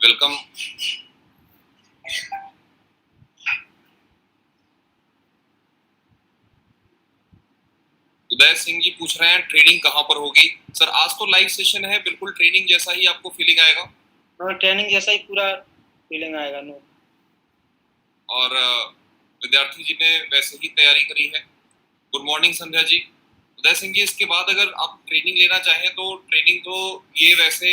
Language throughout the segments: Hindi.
वेलकम। उदय सिंह जी पूछ रहे हैं ट्रेनिंग कहाँ पर होगी। सर आज तो लाइव सेशन है, बिल्कुल ट्रेनिंग जैसा ही आपको फीलिंग आएगा। हाँ, ट्रेनिंग जैसा ही पूरा फीलिंग आएगा। नो और विद्यार्थी जी ने वैसे ही तैयारी करी है। Good morning Sandhya ji. उदय सिंह जी, इसके बाद अगर आप ट्रेनिंग लेना चाहें तो ट्रेनिंग तो ये वैसे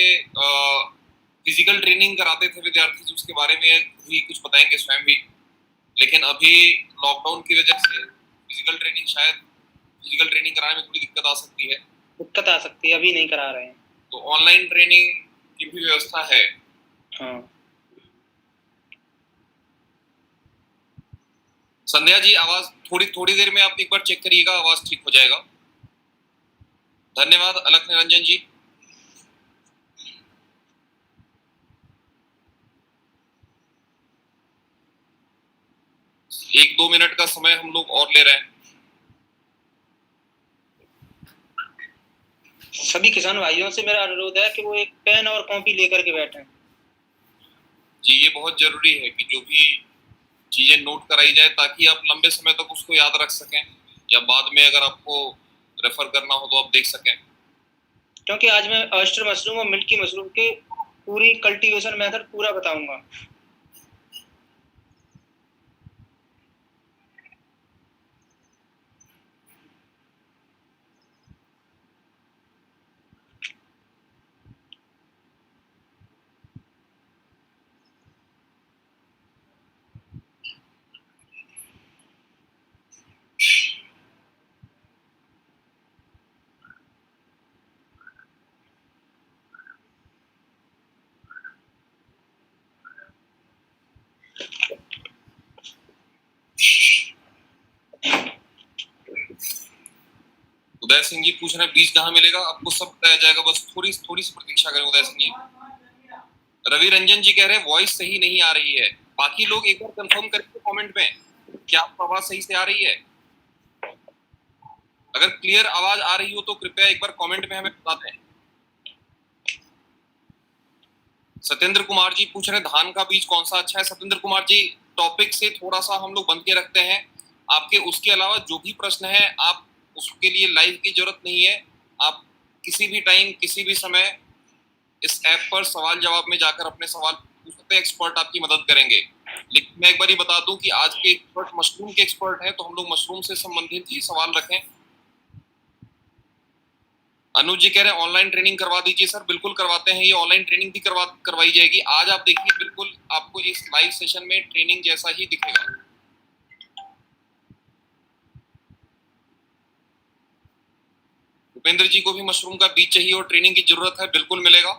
फिजिकल ट्रेनिंग कराते थे विद्यार्थी जी, उसके बारे में भी कुछ बताएंगे स्वयं भी। लेकिन अभी लॉकडाउन की वजह से फिजिकल ट्रेनिंग कराने में थोड़ी दिक्कत आ सकती है। दिक्कत आ सकती है, अभी नहीं करा रहे हैं। तो ऑनलाइन ट्रेनिंग की भी व्यवस्था है। हाँ। संध्या जी, आवाज थोड़ी थोड़ी देर में आप एक बार चेक करिएगा, आवाज ठीक हो जाएगा। धन्यवाद अलख निरंजन जी। एक दो मिनट का समय हम लोग और ले रहे हैं। सभी किसान भाइयों से मेरा अनुरोध है कि वो एक पेन और कॉपी लेकर के बैठें। जी, ये बहुत जरूरी है कि जो भी चीजें नोट कराई जाए ताकि आप लंबे समय तक उसको याद रख सकें, या बाद में अगर आपको रेफर करना हो तो आप देख सकें। क्योंकि आज मैं ऑयस्टर मशरूम और मिल्की मशरूम के पूरी कल्टीवेशन मेथड पूरा बताऊंगा। उदय सिंह जी पूछ रहे हैं बीज कहाँ मिलेगा। आपको सब बताया जाएगा, बस थोड़ी थोड़ी सी प्रतीक्षा करें उदय सिंह जी। रवि रंजन जी कह रहे हैं वॉइस सही नहीं आ रही है। बाकी लोग एक बार कंफर्म करेंगे कमेंट में, क्या आपको आवाज सही से आ रही है। अगर क्लियर आवाज आ रही हो तो कृपया एक बार कमेंट में हमें बता दें। सत्येंद्र कुमार जी पूछ रहे हैं धान का बीज कौन सा अच्छा है। सत्येंद्र कुमार जी, टॉपिक से थोड़ा सा हम लोग बंद के रखते हैं। आपके उसके अलावा जो भी प्रश्न है, आप उसके लिए लाइव की जरूरत नहीं है। आप किसी भी टाइम किसी भी समय इस ऐप पर सवाल जवाब में जाकर अपने सवाल पूछ सकते हैं, एक्सपर्ट आपकी मदद करेंगे। लेकिन मैं एक बार ही बता दूं कि आज के एक्सपर्ट मशरूम के एक्सपर्ट हैं, तो हम लोग मशरूम से संबंधित ही सवाल रखें। अनुज जी कह रहे हैं ऑनलाइन ट्रेनिंग करवा दीजिए। सर बिल्कुल करवाते हैं, ये ऑनलाइन ट्रेनिंग भी करवाई जाएगी। आज आप देखिए, बिल्कुल आपको इस लाइव सेशन में ट्रेनिंग जैसा ही दिखेगा। भूपेंद्र जी को भी मशरूम का बीज चाहिए और ट्रेनिंग की जरूरत है, बिल्कुल मिलेगा।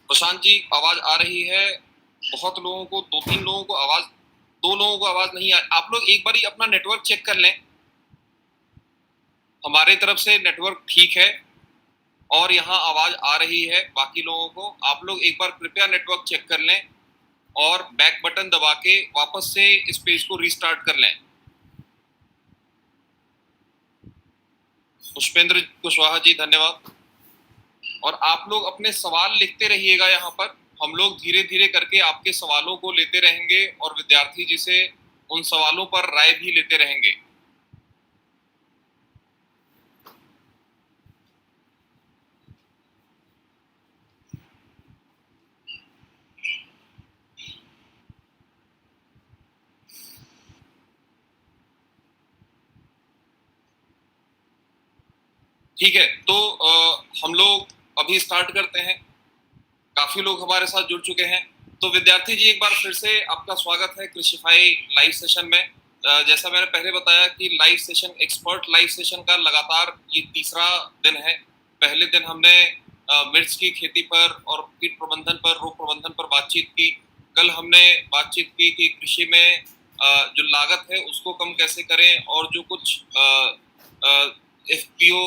प्रशांत जी, आवाज आ रही है। बहुत लोगों को, दो लोगों को आवाज नहीं आ। आप लोग एक बार ही अपना नेटवर्क चेक कर लें। हमारे तरफ से नेटवर्क ठीक है और यहाँ आवाज आ रही है। बाकी लोगों को आप लोग एक बार कृपया नेटवर्क चेक कर लें और बैक बटन दबा के वापस से इस पेज को रीस्टार्ट कर लें। पुष्पेंद्र कुशवाहा जी, धन्यवाद। और आप लोग अपने सवाल लिखते रहिएगा यहाँ पर। हम लोग धीरे धीरे करके आपके सवालों को लेते रहेंगे और विद्यार्थी जी से उन सवालों पर राय भी लेते रहेंगे। ठीक है, तो हम लोग अभी स्टार्ट करते हैं। काफी लोग हमारे साथ जुड़ चुके हैं। तो विद्यार्थी जी, एक बार फिर से आपका स्वागत है कृषिफाई लाइव सेशन में। जैसा मैंने पहले बताया कि live session, expert live session का लगातार ये तीसरा दिन है। पहले दिन हमने मिर्च की खेती पर और कीट प्रबंधन पर, रोग प्रबंधन पर बातचीत की। कल हमने बातचीत की कि कृषि में जो लागत है उसको कम कैसे करें, और जो कुछ एफपीओ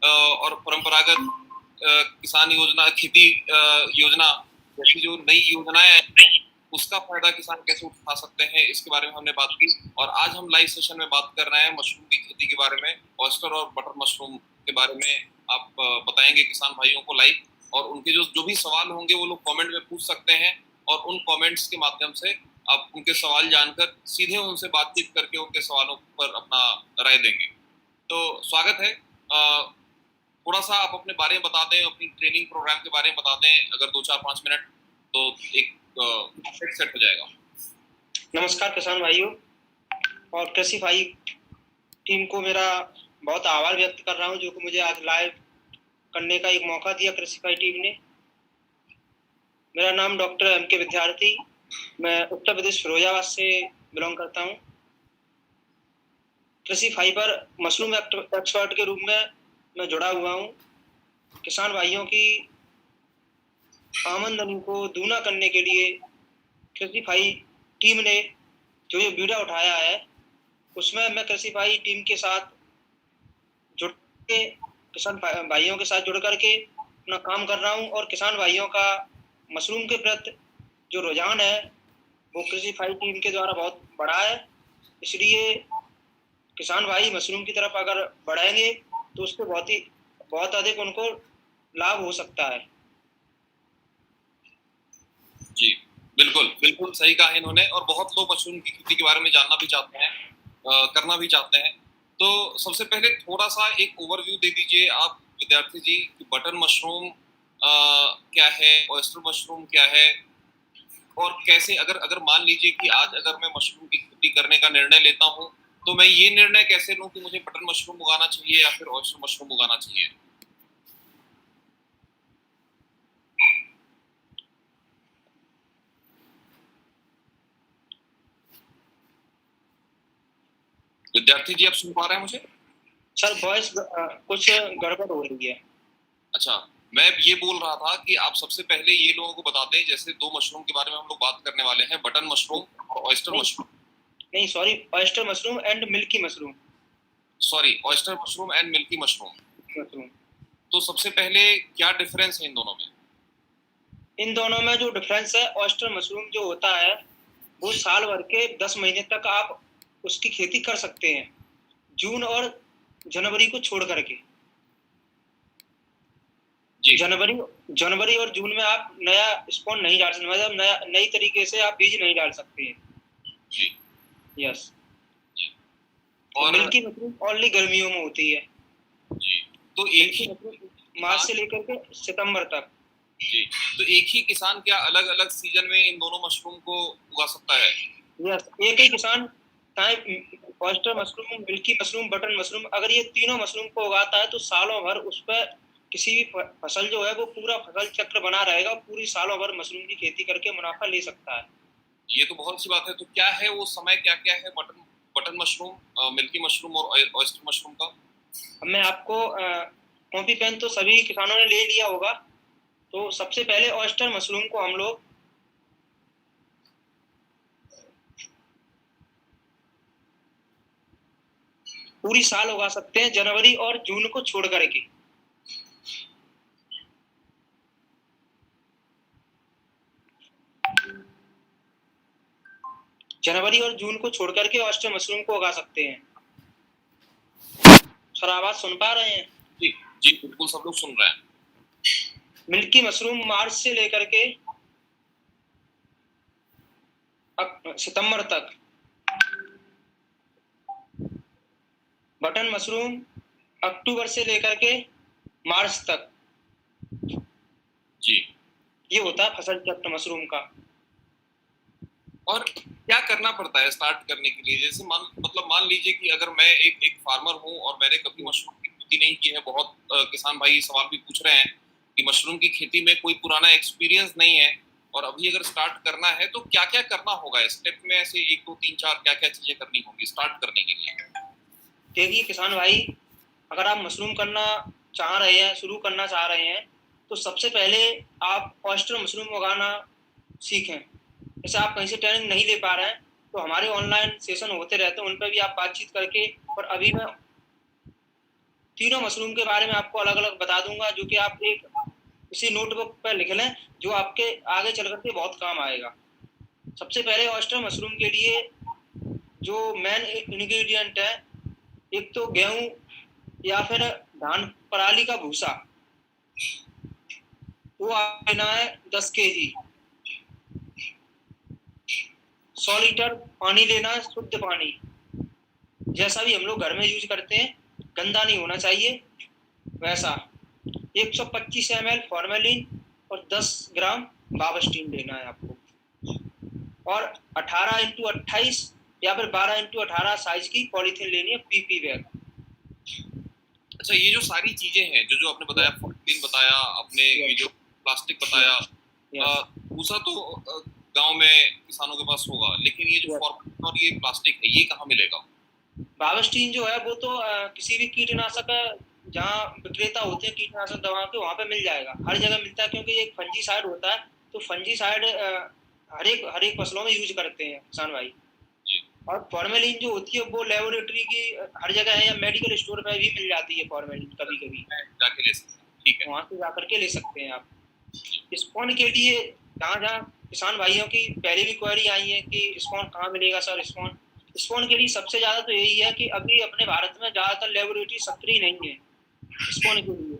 और परंपरागत किसान योजना, खेती योजना जैसी जो नई योजनाएं आई हैं, उसका फायदा किसान कैसे उठा सकते हैं, इसके बारे में हमने बात की। और आज हम लाइव सेशन में बात कर रहे हैं मशरूम की खेती के बारे में, ऑयस्टर और बटर मशरूम के बारे में आप बताएंगे किसान भाइयों को लाइव, और उनके जो जो भी सवाल होंगे वो लोग कमेंट में पूछ सकते हैं, और उन कमेंट्स के माध्यम से आप उनके सवाल जानकर सीधे उनसे बातचीत करके उनके सवालों पर अपना राय देंगे। तो स्वागत है। थोड़ा सा आप अपने बारे में बता दें, अपनी ट्रेनिंग प्रोग्राम के बारे में बता दें, अगर 2-4-5 मिनट, तो एक सेट हो जाएगा। नमस्कार किसान भाइयों, और कृषि भाई टीम को मेरा बहुत आभार व्यक्त कर रहा हूं जो कि मुझे आज लाइव करने का एक मौका दिया कृषि भाई टीम ने। मेरा नाम डॉक्टर M.K. विद्यार्थी, मैं उत्तर प्रदेश फिरोजाबाद से बिलोंग करता हूं। कृषि फाइबर मशरूम एक्सपर्ट के रूप में मैं जुड़ा हुआ हूं। किसान भाइयों की आमदनी को दूना करने के लिए कृषि भाई टीम ने जो ये बीड़ा उठाया है, उसमें मैं कृषि भाई टीम के साथ जुड़ के किसान भाइयों के साथ जुड़ करके अपना काम कर रहा हूं। और किसान भाइयों का मशरूम के प्रति जो रुझान है वो कृषि भाई टीम के द्वारा बहुत बड़ा है। इसलिए किसान भाई मशरूम की तरफ अगर बढ़ेंगे तो उससे बहुत अधिक उनको लाभ हो सकता है। जी बिल्कुल बिल्कुल सही कहा इन्होंने, और बहुत लोग मशरूम की खेती के बारे में जानना भी चाहते हैं, करना भी चाहते हैं। तो सबसे पहले थोड़ा सा एक ओवरव्यू दे दीजिए आप विद्यार्थी जी कि बटन मशरूम क्या है, ऑयस्टर मशरूम क्या है, और कैसे, अगर अगर मान लीजिए कि आज अगर मैं मशरूम की खेती करने का निर्णय लेता हूँ, तो मैं ये निर्णय कैसे लूँ कि मुझे बटन मशरूम उगाना चाहिए या फिर ऑयस्टर मशरूम उगाना चाहिए। विद्यार्थी जी आप सुन पा रहे हैं मुझे? सर वॉइस कुछ गड़बड़ हो रही है। अच्छा, मैं ये बोल रहा था कि आप सबसे पहले ये लोगों को बता दें, जैसे 2 मशरूम के बारे में हम लोग बात करने वाले हैं, बटन मशरूम और ऑयस्टर मशरूम। नहीं sorry, oyster mushroom and milky mushroom. Sorry, oyster mushroom and milky mushroom. तो सबसे पहले क्या डिफरेंस है इन दोनों में? इन दोनों में जो डिफरेंस है, ऑयस्टर मशरूम जो होता है वो साल भर के 10 महीने तक आप उसकी खेती कर सकते हैं, जून और जनवरी को छोड़ करके। जनवरी और जून में आप नया स्पॉन नहीं डाल सकते, मतलब नई तरीके से आप बीज नहीं डाल सकते हैं। जी यस। और मिल्की मशरूम ओनली गर्मियों में होती है। जी, तो एक ही मार्च से लेकर के सितंबर तक। जी, तो एक ही किसान क्या अलग अलग सीजन में इन दोनों मशरूम को उगा सकता है? यस, एक ही किसान चाहे oyster mushroom, milky mushroom, button mushroom, अगर ये तीनों मशरूम को उगाता है तो सालों भर उस पर किसी भी फसल जो है वो पूरा फसल चक्र बना रहेगा, पूरी सालों भर मशरूम की खेती करके मुनाफा ले सकता है। ये तो बहुत सी बात है। तो क्या है वो समय, क्या क्या है बटन मशरूम, मिल्की मशरूम और ऑयस्टर मशरूम का? मैं आपको कॉपी पेन तो सभी किसानों ने ले लिया होगा। तो सबसे पहले ऑयस्टर मशरूम को हम लोग पूरी साल उगा सकते हैं, जनवरी और जून को छोड़ करके। जनवरी और जून को छोड़ करके ऑयस्टर मशरूम को उगा सकते हैं। सर आवाज सुन पा रहे हैं? जी जी बिल्कुल, सब लोग सुन रहे हैं। मिल्की मशरूम मार्च से लेकर के सितंबर तक। बटन मशरूम अक्टूबर से लेकर के मार्च तक। जी, ये होता है फसल चक्र मशरूम का। और क्या करना पड़ता है स्टार्ट करने के लिए? जैसे मान लीजिए कि अगर मैं एक फार्मर हूं और मैंने कभी मशरूम की खेती नहीं की है, बहुत किसान भाई सवाल भी पूछ रहे हैं कि मशरूम की खेती में कोई पुराना एक्सपीरियंस नहीं है, और अभी अगर स्टार्ट करना है तो क्या क्या करना होगा स्टेप में? ऐसे 1 2 3 4 क्या क्या चीजें करनी होंगी स्टार्ट करने के लिए? देखिए किसान भाई, अगर आप मशरूम करना चाह रहे हैं, शुरू करना चाह रहे हैं, तो सबसे पहले आप ऑयस्टर मशरूम उगाना सीखें। जैसे आप कहीं से ट्रेनिंग नहीं ले पा रहे हैं तो हमारे ऑनलाइन सेशन होते रहते हैं, उन पर भी आप बातचीत करके, और अभी मैं तीनों मशरूम के बारे में आपको अलग अलग बता दूंगा, जो कि आप एक किसी नोटबुक पर लिख लें, जो आपके आगे चल करके बहुत काम आएगा। सबसे पहले ऑयस्टर मशरूम के लिए जो मेन इंग्रेडिएंट है, एक तो गेहूं या फिर धान पराली का भूसा, वो आपको लेना है 10 kg। 100 लीटर पानी लेना है, शुद्ध पानी, जैसा भी हम लोग घर में यूज करते हैं, गंदा नहीं होना चाहिए वैसा। 125 ml फॉर्मेलिन और 10 ग्राम बावस्टीन लेना है आपको, और 18x28 या फिर 12x18 साइज की पॉलीथीन लेनी है, PP बैग। अच्छा, ये जो सारी चीजें हैं जो जो आपने बताया, फॉर्मेलिन बताया आपने, ये जो प्लास्टिक बताया, भूसा तो गांव में किसानों के पास होगा, लेकिन ये जो फॉर्मेलिन और ये प्लास्टिक है, ये कहाँ मिलेगा? बावस्टीन जो है वो तो किसी भी कीटनाशक, जहाँ विक्रेता होते हैं कीटनाशक दवाओं के, वहाँ पे मिल जाएगा, हर जगह मिलता है, क्योंकि एक फंजीसाइड होता है, तो फंजीसाइड हर एक फसलों में यूज करते हैं किसान भाई। और फॉर्मेलिन जो होती है वो लेबोरेटरी की हर जगह है, या मेडिकल स्टोर पे भी मिल जाती है फॉर्मेलिन, कभी कभी जाके ले सकते हैं, ठीक है, वहाँ से जाकर के ले सकते हैं आप। स्पॉन के लिए जहाँ जहाँ किसान भाइयों की पहले भी क्वेरी आई है कि स्पॉन कहाँ मिलेगा सर, स्पॉन के लिए सबसे ज्यादा तो यही है कि अभी अपने भारत में ज्यादातर लेबोरेटरी सक्रिय नहीं है स्पॉन के लिए,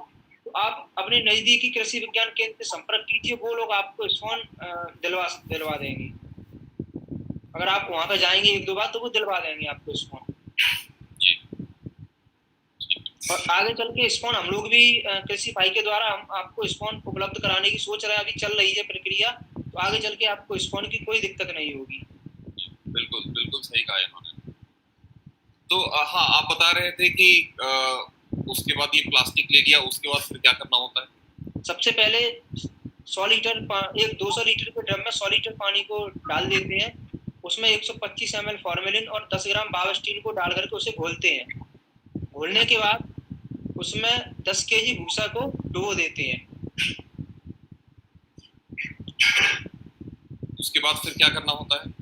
तो आप अपने नजदीकी कृषि विज्ञान केंद्र से संपर्क कीजिए, वो लोग आपको स्पॉन दिलवा देंगे। अगर आप वहाँ पे जाएंगे 1-2 बार तो वो दिलवा देंगे आपको स्पॉन। और आगे चल के स्पॉन हम लोग भी कृषि भाई के द्वारा हम आपको स्पॉन उपलब्ध कराने की सोच रहे हैं, अभी चल रही है प्रक्रिया, तो आगे चल के आपको स्पॉन की कोई दिक्कत नहीं होगी। बिल्कुल बिल्कुल सही कहा इन्होंने। तो हाँ, आप बता रहे थे कि उसके बाद ये प्लास्टिक ले लिया, उसके बाद फिर क्या करना होता है? सबसे पहले 200 लीटर के ड्रम में 100 लीटर पानी को डाल देते हैं, उसमें 125 ml फॉर्मेलिन और 10 ग्राम बावस्टीन को डाल करके उसे घोलते हैं। घोलने के बाद उसमें 10 kg भूसा को डुबो देते हैं। उसके बाद फिर क्या करना होता है?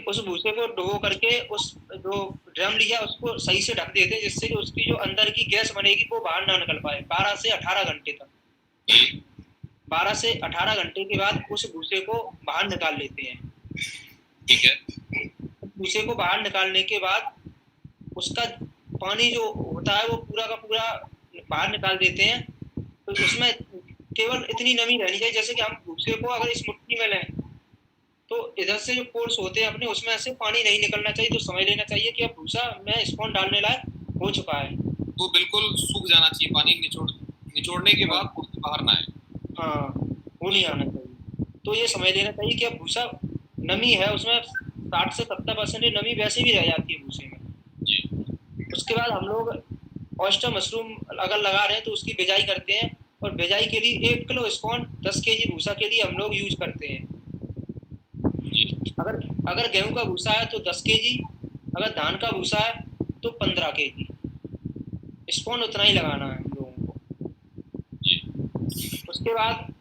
उस भूसे को डुबो करके उस जो ड्रम लिया उसको सही से ढक देते हैं, जिससे कि उसकी जो अंदर की गैस बनेगी वो बाहर ना निकल पाए 12 से 18 घंटे तक। 12 से 18 घंटे के बाद उस भूसे को बाहर निकाल लेते हैं। ठीक है। भूसे को बाहर निकालने के बाद उसका पानी जो होता है वो पूरा का पूरा बाहर निकाल देते हैं। तो उसमें केवल इतनी नमी रहनी चाहिए, जैसे कि हम भूसे को अगर इस मुट्ठी में लें तो इधर से जो पोर्स होते हैं अपने, उसमें से पानी नहीं निकलना चाहिए, तो समझ लेना चाहिए कि अब भूसा में स्पॉन डालने लायक हो चुका है। तो बिल्कुल सूख जाना चाहिए, पानी निचोड़ने के बाद बाहर ना आए। हाँ, वो नहीं आना चाहिए। तो ये समझ लेना चाहिए कि अब भूसा नमी है, उसमें 60 से 70% नमी वैसे भी रह जाती है भूसे में जी। उसके बाद हम लोग ऑयस्टर मशरूम अगर लगा रहे हैं तो उसकी बिजाई करते हैं, और बिजाई के लिए 1 किलो स्पॉन 10 kg भूसा के लिए हम लोग यूज करते हैं। अगर गेहूं का भूसा है तो 10 kg, अगर धान का भूसा है तो 15 kg। स्पॉन उतना ही लगाना है हम लोगों को जी। उसके बाद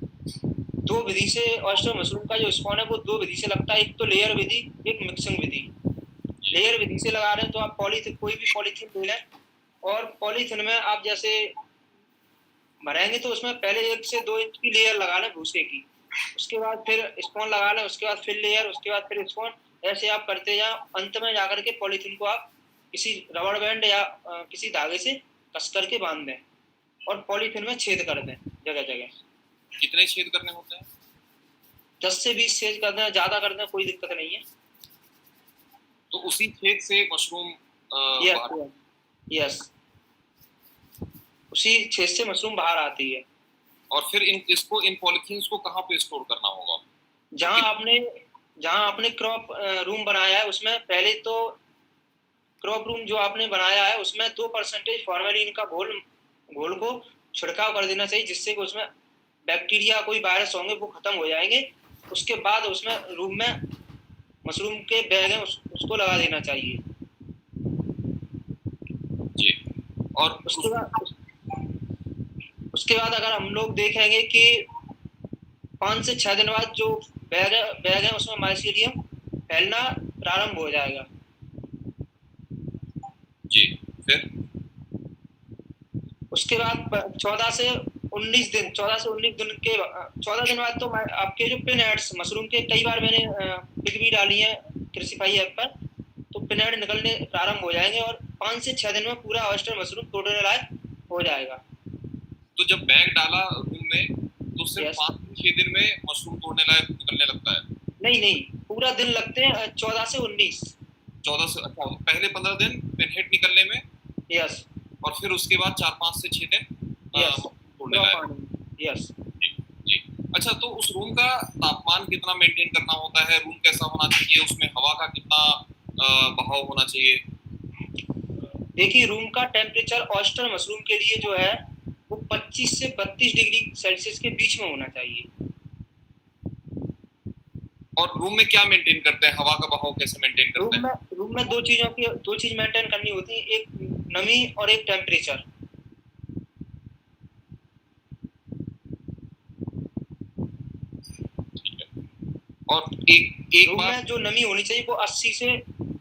2 विधि से ऑयस्टर मशरूम का जो स्पॉन है वो 2 विधि से लगता है, एक तो लेयर विधि, एक मिक्सिंग विधि। लेयर विधि से लगा रहे हैं तो आप पॉलीथीन, कोई भी पॉलीथीन ले लें, और पॉलीथीन में आप जैसे भरेंगे तो उसमें पहले 1 से 2 इंच की लेयर लगा लें भूसे की, उसके बाद फिर स्पॉन लगा लें, उसके बाद फिर लेयर, उसके बाद फिर स्पॉन, ऐसे आप करते जाओ। अंत में जाकर के पॉलीथीन को आप किसी रबड़ बैंड या किसी धागे से कस करके बांध दें और पॉलीथीन में छेद कर दें जगह जगह। कितने छेद करने होते हैं? 10 से 20 छेद कर दें, ज्यादा कर दें कोई दिक्कत नहीं है। तो उसी छेद से मशरूम यस, उसी छेद से मशरूम बाहर आती है। और फिर इसको इन पॉलीथीन्स को कहाँ पे स्टोर करना होगा? जहाँ आपने क्रॉप रूम बनाया है उसमें पहले तो क्रॉप रूम जो आपने बनाया है उसमें 2% फॉर्मेलिन का घोल को छिड़काव कर देना चाहिए, जिससे कि उसमें बैक्टीरिया कोई वायरस होंगे वो खत्म हो जाएंगे। उसके बाद उसमें रूम में मशरूम के बैग हैं उसको लगा देना चाहिए जी। और उसके बाद अगर हम लोग देखेंगे कि 5 से 6 दिन बाद जो बैग है उसमें माइसीलियम फैलना प्रारंभ हो जाएगा जी। फिर उसके बाद 14 से 19 दिन के 14 दिन बाद तो आपके जो पिन एड्स मशरूम के, कई बार मैंने पिक भी डाली है कृषिफाई ऐप पर, तो पिन एड निकलने प्रारंभ हो जाएंगे और 5 से 6 दिन में पूरा ऑयस्टर मशरूम तोड़ने लायक हो जाएगा। तो जब बैग डाला रूम में तो सिर्फ यस 5 से 6 दिन में मशरूम तोड़ने लायक निकलने लगता है? नहीं नहीं, पूरा दिन लगते हैं 14 से 19। 14 से अच्छा, पहले 15 दिन पिनहेड निकलने में, यस और फिर उसके बाद 4 5 से 6 दिन यस तोड़ने ड्रॉप लायक। आने। यस जी जी। अच्छा, तो उस रूम का तापमान कितना मेंटेन करना होता है? रूम कैसा होना चाहिए? उसमें हवा का कितना बहाव होना चाहिए? देखिए, रूम का टेम्परेचर ऑयस्टर मशरूम के लिए जो है वो 25 से 32 डिग्री सेल्सियस के बीच में होना चाहिए। और रूम में क्या मेंटेन करते हैं? हवा का बहाव कैसे मेंटेन करते हैं? रूम में दो चीज मेंटेन करनी होती है, एक नमी और एक टेम्परेचर। ठीक है। और एक एक रूम बार में जो नमी होनी चाहिए वो 80 से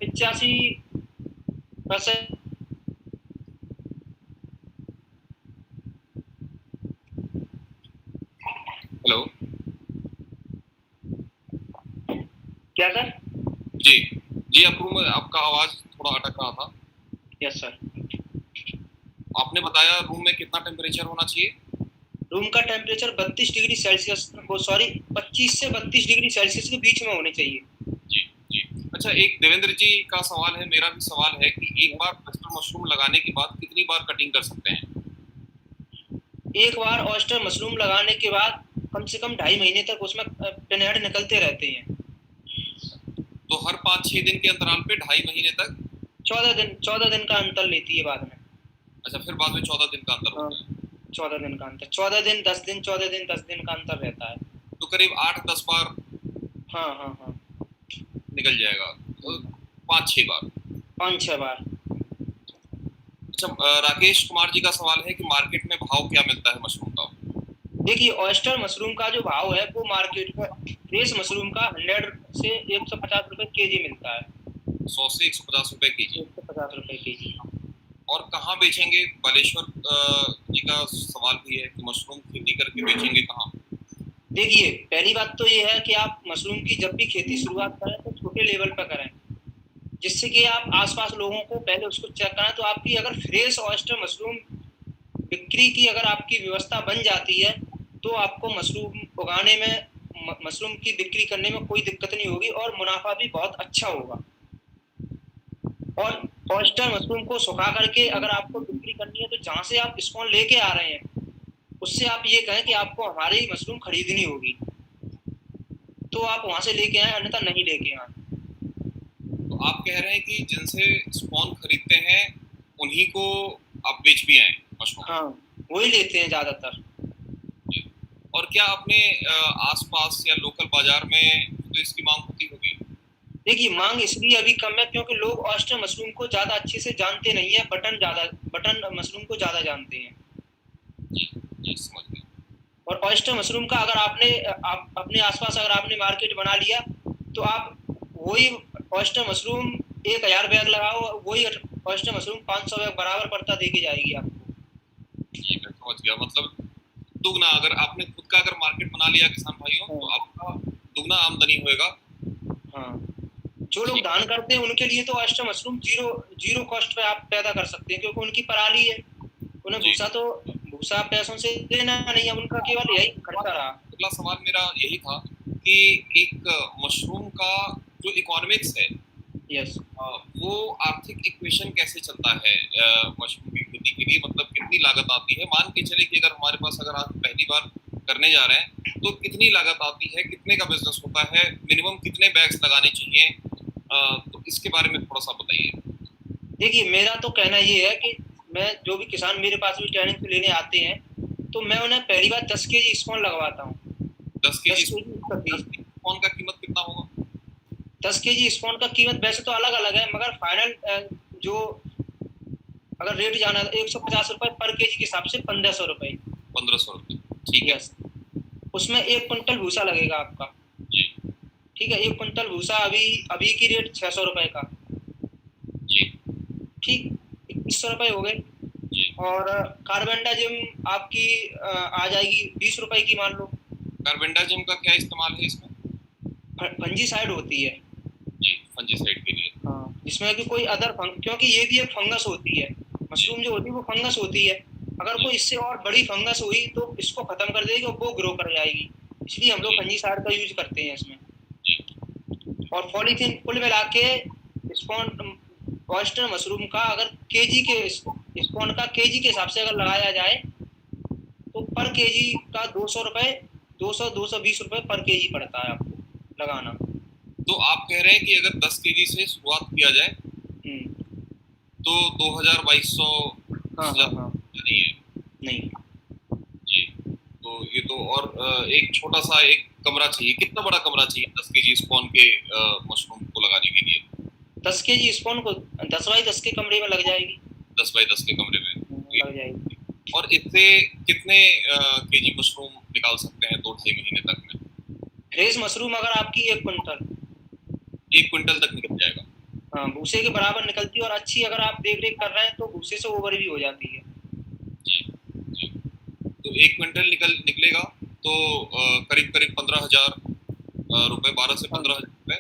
85%। हेलो। क्या सर? जी जी, आप रूम में, आपका आवाज थोड़ा अटक रहा था। Yes sir. आपने बताया रूम में कितना टेम्परेचर होना चाहिए? रूम का टेम्परेचर 32 डिग्री सेल्सियस, वो सॉरी 25 से 32 डिग्री सेल्सियस के बीच में होने चाहिए। जी जी। अच्छा, एक देवेंद्र जी का सवाल है, मेरा भी सवाल है कि एक बार वेस्टर्न मशरूम लगाने के बाद कितनी बार कटिंग कर सकते हैं? एक बार ऑयस्टर मशरूम लगाने के बाद कम से कम 2.5 महीने तक उसमें पिनहेड निकलते रहते हैं। तो हर 5 6 दिन के अंतराल पे 2.5 महीने तक? 14 दिन का अंतर लेती है बाद में। अच्छा, फिर बाद में 14 दिन का अंतर हाँ, होता है? 14 दिन का अंतर, 14 दिन 10 दिन, 14 दिन 10 दिन का अंतर रहता है। तो करीब 8 10 बार हाँ हाँ हाँ, निकल जाएगा, तो 5 6 बार। 5 6 बार। अच्छा, राकेश कुमार जी का सवाल है कि मार्केट में भाव क्या मिलता है मशरूम का? देखिए, ऑयस्टर मशरूम का जो भाव है वो मार्केट में फ्रेश मशरूम का 100 से 150 रुपए केजी मिलता है। 100 से 150 रुपए केजी। 150 रुपए केजी। और कहाँ बेचेंगे? बालेश्वर जी का सवाल भी है कि मशरूम खेती करके बेचेंगे कहाँ? देखिए, पहली बात तो ये है कि आप मशरूम की जब भी खेती शुरुआत करें तो छोटे लेवल पर करें, जिससे कि आप आसपास लोगों को पहले उसको चेक कराएं। तो आपकी अगर फ्रेश ऑयस्टर मशरूम बिक्री की अगर आपकी व्यवस्था बन जाती है तो आपको मशरूम उगाने में, मशरूम की बिक्री करने में कोई दिक्कत नहीं होगी और मुनाफा भी बहुत अच्छा होगा। और ऑयस्टर मशरूम को सुखा करके अगर आपको बिक्री करनी है तो जहाँ से आप स्पॉन लेके आ रहे हैं उससे आप ये कहें कि आपको हमारी मशरूम खरीदनी होगी, तो आप वहां से लेके आए, अन्यथा नहीं लेके आए। तो आप कह रहे हैं कि जिनसे स्पॉन खरीदते हैं उन्हीं को आप बेच भी आए मशरूम? हाँ, वही लेते हैं ज्यादातर। जी। और क्या अपने आसपास या लोकल बाजार में तो इसकी मांग होती होगी? देखिए, मांग इसलिए अभी कम है क्योंकि लोग ऑयस्टर मशरूम को ज्यादा अच्छे से जानते नहीं है, बटन मशरूम को ज्यादा जानते हैं। जी जी, समझ गया। और ऑयस्टर मशरूम का अगर आप अपने आसपास अगर आपने मार्केट बना लिया तो आप वही ऑयस्टर मशरूम 1000 बैग लगाओ, वही ऑयस्टर मशरूम 500 बैग बराबर पड़ता देके जाएगी आपको। जी, मैं समझ गया। मतलब दुगना, अगर आपने खुद का अगर मार्केट बना लिया किसान भाइयों तो आपका दुगना आमदनी होएगा। हाँ, जो लोग दान करते हैं उनके लिए तो ऑयस्टर मशरूम जीरो कॉस्ट पे आप पैदा कर सकते हैं, क्योंकि उनकी पराली है, उन्हें भूसा पैसों से लेना नहीं है, उनका केवल यही खर्चा रहा। अगला सवाल मेरा यही था कि एक मशरूम का जो इकोनॉमिक्स है, यस, वो आर्थिक इक्वेशन कैसे चलता है मशरूम की खेती के लिए? मतलब कितनी लागत आती है? मान के चले कि अगर हमारे पास, अगर आप पहली बार करने जा रहे हैं तो कितनी लागत आती है, कितने का बिजनेस होता है, मिनिमम कितने बैग्स लगाने चाहिए? तो इसके बारे में थोड़ा सा बताइए। देखिए, मेरा तो कहना ये है कि मैं जो भी किसान मेरे पास भी ट्रेनिंग लेने आते हैं तो मैं उन्हें पहली बार 10 केजी स्पॉन लगवाता हूँ। 10 केजी स्पॉन का कीमत कितना होगा? 10 केजी स्पॉन का कीमत वैसे तो अलग अलग है, मगर फाइनल जो अगर रेट जाना है 150 रुपए पर केजी के हिसाब से 1500 रुपए। 1500 रुपए, ठीक है। उसमें 1 कुंटल भूसा लगेगा आपका। जी। ठीक है, 1 कुंटल भूसा अभी की रेट 600 रुपए का। जी। ठीक, 2100 रुपए हो गए। और कार्बेंडाजिम आपकी आ जाएगी 20 रुपए की, मान लो। कार्बेंडाजिम का क्या इस्तेमाल है इसमें? फंजीसाइड होती है। जी, फंजीसाइड के लिए। हाँ, जिसमें कि कोई अदर क्योंकि ये भी एक फंगस होती है, मशरूम जो होती है वो फंगस होती है। अगर कोई इससे और बड़ी फंगस हुई तो इसको खत्म कर देगी और वो ग्रो कर जाएगी, इसलिए हम लोग फंजीसाइड का यूज करते हैं इसमें। और पॉलीथीन कुल मिला के स्पॉन ऑयस्टर मशरूम का अगर केजी के स्पॉन का केजी के हिसाब से अगर लगाया जाए तो पर केजी का 200 रुपये, 200-220 रुपये पर केजी पड़ता है आपको लगाना। तो आप कह रहे हैं कि अगर 10 केजी से शुरुआत किया जाए तो 2200 हाँ हाँ हाँ नहीं है? नहीं जी। तो ये तो और एक छोटा सा एक कमरा चाहिए, कितना बड़ा कमरा चाहिए 10 केजी स्पॉन के मशरूम को लगाने के लिए? 10 केजी स्पॉन को 10 बाई 10 के कमरे में लग जाएगी। 10 बाई 10 के कमरे में लग जाएगी। और इससे कितने केजी मशरूम निकाल सकते हैं 2-2.5 महीने तक में? फ्रेश मशरूम अगर आपकी 1 कुंटल 1 क्विंटल तक निकल जाएगा। हाँ, भूसे के बराबर निकलती है और अच्छी अगर आप देख रेख कर रहे हैं तो भूसे से ओवर भी हो जाती है। जी जी। तो 1 क्विंटल निकलेगा तो करीब करीब 15,000 रुपए, 12 से 15,000 रुपए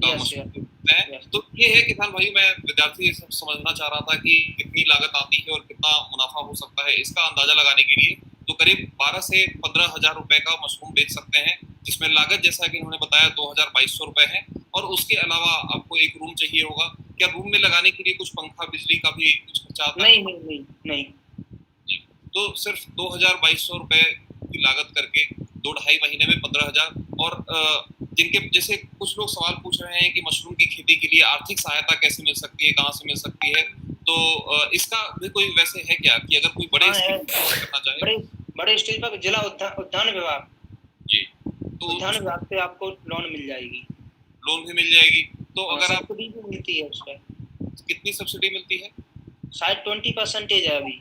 का मशरूम है। तो ये है किसान भाई, मैं विद्यार्थी समझना चाह रहा था कि कितनी लागत आती है और कितना मुनाफा हो सकता है, इसका अंदाजा लगाने के लिए तो करीब 12 से 15,000 रुपए का मशरूम बेच सकते हैं, जिसमें लागत जैसा कि उन्होंने बताया 2,200 रुपए है। और उसके अलावा आपको एक रूम चाहिए होगा। क्या रूम में लगाने के लिए कुछ पंखा बिजली का भी कुछ खर्चा आता है? नहीं नहीं नहीं नहीं जी। तो सिर्फ 2,200 रुपए की लागत करके 2-2.5 महीने में 15,000। और जिनके जैसे कुछ लोग सवाल पूछ रहे हैं कि मशरूम की खेती के लिए आर्थिक सहायता कैसे मिल सकती है, कहाँ से मिल सकती है, तो इसका भी कोई वैसे है क्या कि अगर कोई बड़े स्टेज पर करना चाहे? बड़े स्टेज पर जिला उद्यान विभाग, जी, तो उद्यान विभाग से आपको लोन मिल जाएगी। लोन भी मिल जाएगी। तो अगर आप सब्सिडी भी मिलती है उसमें। कितनी सब्सिडी मिलती है? शायद 20% है अभी।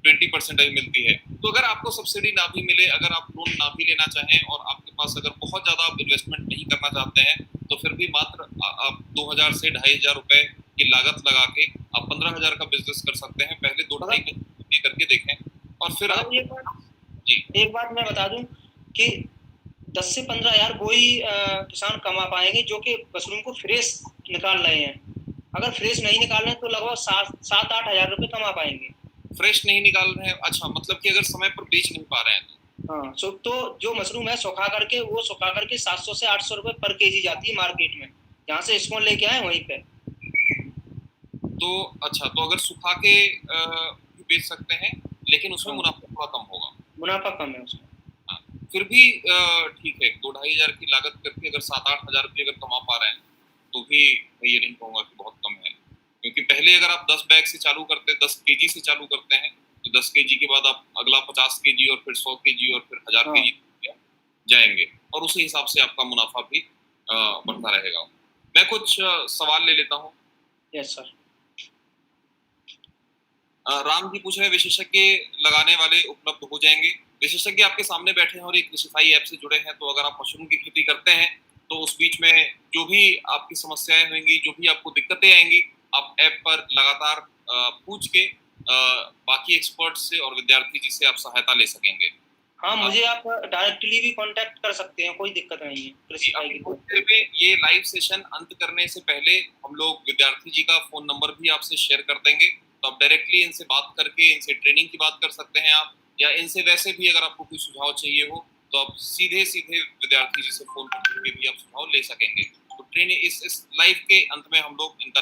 20% मिलती है। तो अगर आपको सब्सिडी ना भी मिले, अगर आप लोन ना भी लेना चाहें और आपके पास अगर बहुत ज्यादा आप इन्वेस्टमेंट नहीं करना चाहते हैं तो फिर भी मात्र आप 2,000 से 2,500 रुपए की लागत लगा के आप 15,000 का बिजनेस कर सकते हैं। पहले 2-2.5 महीने करके देखें और फिर आप एक बात मैं बता दूं कि 10 से 15,000 वही किसान कमा पाएंगे जो कि मशरूम को फ्रेश निकाल रहे हैं। अगर फ्रेश नहीं निकाल रहे हैं तो लगभग 7-8 हजार रुपए कमा पाएंगे। फ्रेश नहीं निकाल रहे हैं, अच्छा, मतलब कि अगर समय पर बेच नहीं पा रहे हैं तो हाँ, तो जो मशरूम है सुखा करके 700 से 800 रुपए पर केजी जाती है मार्केट में, जहाँ से स्पॉन लेके आए वहीं पे। तो अच्छा, तो अगर सुखा के भी बेच सकते हैं लेकिन उसमें मुनाफा थोड़ा कम होगा। मुनाफा कम है उसमें। हाँ, फिर भी ठीक है, 2-2.5 की लागत करके अगर 7-8 हजार रुपये अगर कमा पा रहे हैं तो भी मैं ये नहीं कहूँगा कि बहुत कम है। क्योंकि पहले अगर आप 10 बैग से चालू करते हैं, 10 केजी से चालू करते हैं, तो 10 केजी के बाद आप अगला 50 केजी और फिर 100 केजी और फिर 1000 केजी जाएंगे और उसी हिसाब से आपका मुनाफा भी बढ़ता रहेगा। मैं कुछ सवाल ले लेता हूँ। Yes sir. राम जी पूछ रहे हैं विशेषज्ञ लगाने वाले उपलब्ध हो जाएंगे? विशेषज्ञ आपके सामने बैठे हैं और एक कृषिफाई ऐप से जुड़े हैं, तो अगर आप मशरूम की खेती करते हैं तो उस बीच में जो भी आपकी समस्याएं होंगी, जो भी आपको दिक्कतें आएंगी, आप ऐप पर लगातार पूछ के बाकी एक्सपर्ट से और विद्यार्थी जी से आप सहायता ले सकेंगे। हाँ, मुझे आप डायरेक्टली भी कांटेक्ट कर सकते हैं, कोई दिक्कत नहीं है। कृषिफाई की में ये लाइव सेशन अंत करने से पहले हम लोग विद्यार्थी जी का फोन नंबर भी आपसे शेयर कर देंगे, तो आप डायरेक्टली इनसे बात करके इनसे ट्रेनिंग की बात कर सकते हैं आप, या इनसे वैसे भी अगर आपको कोई सुझाव चाहिए हो तो आप सीधे विद्यार्थी जी से फोन करके भी आप सुझाव ले सकेंगे। तो ट्रेनिंग इस लाइव के अंत में हम लोग इनका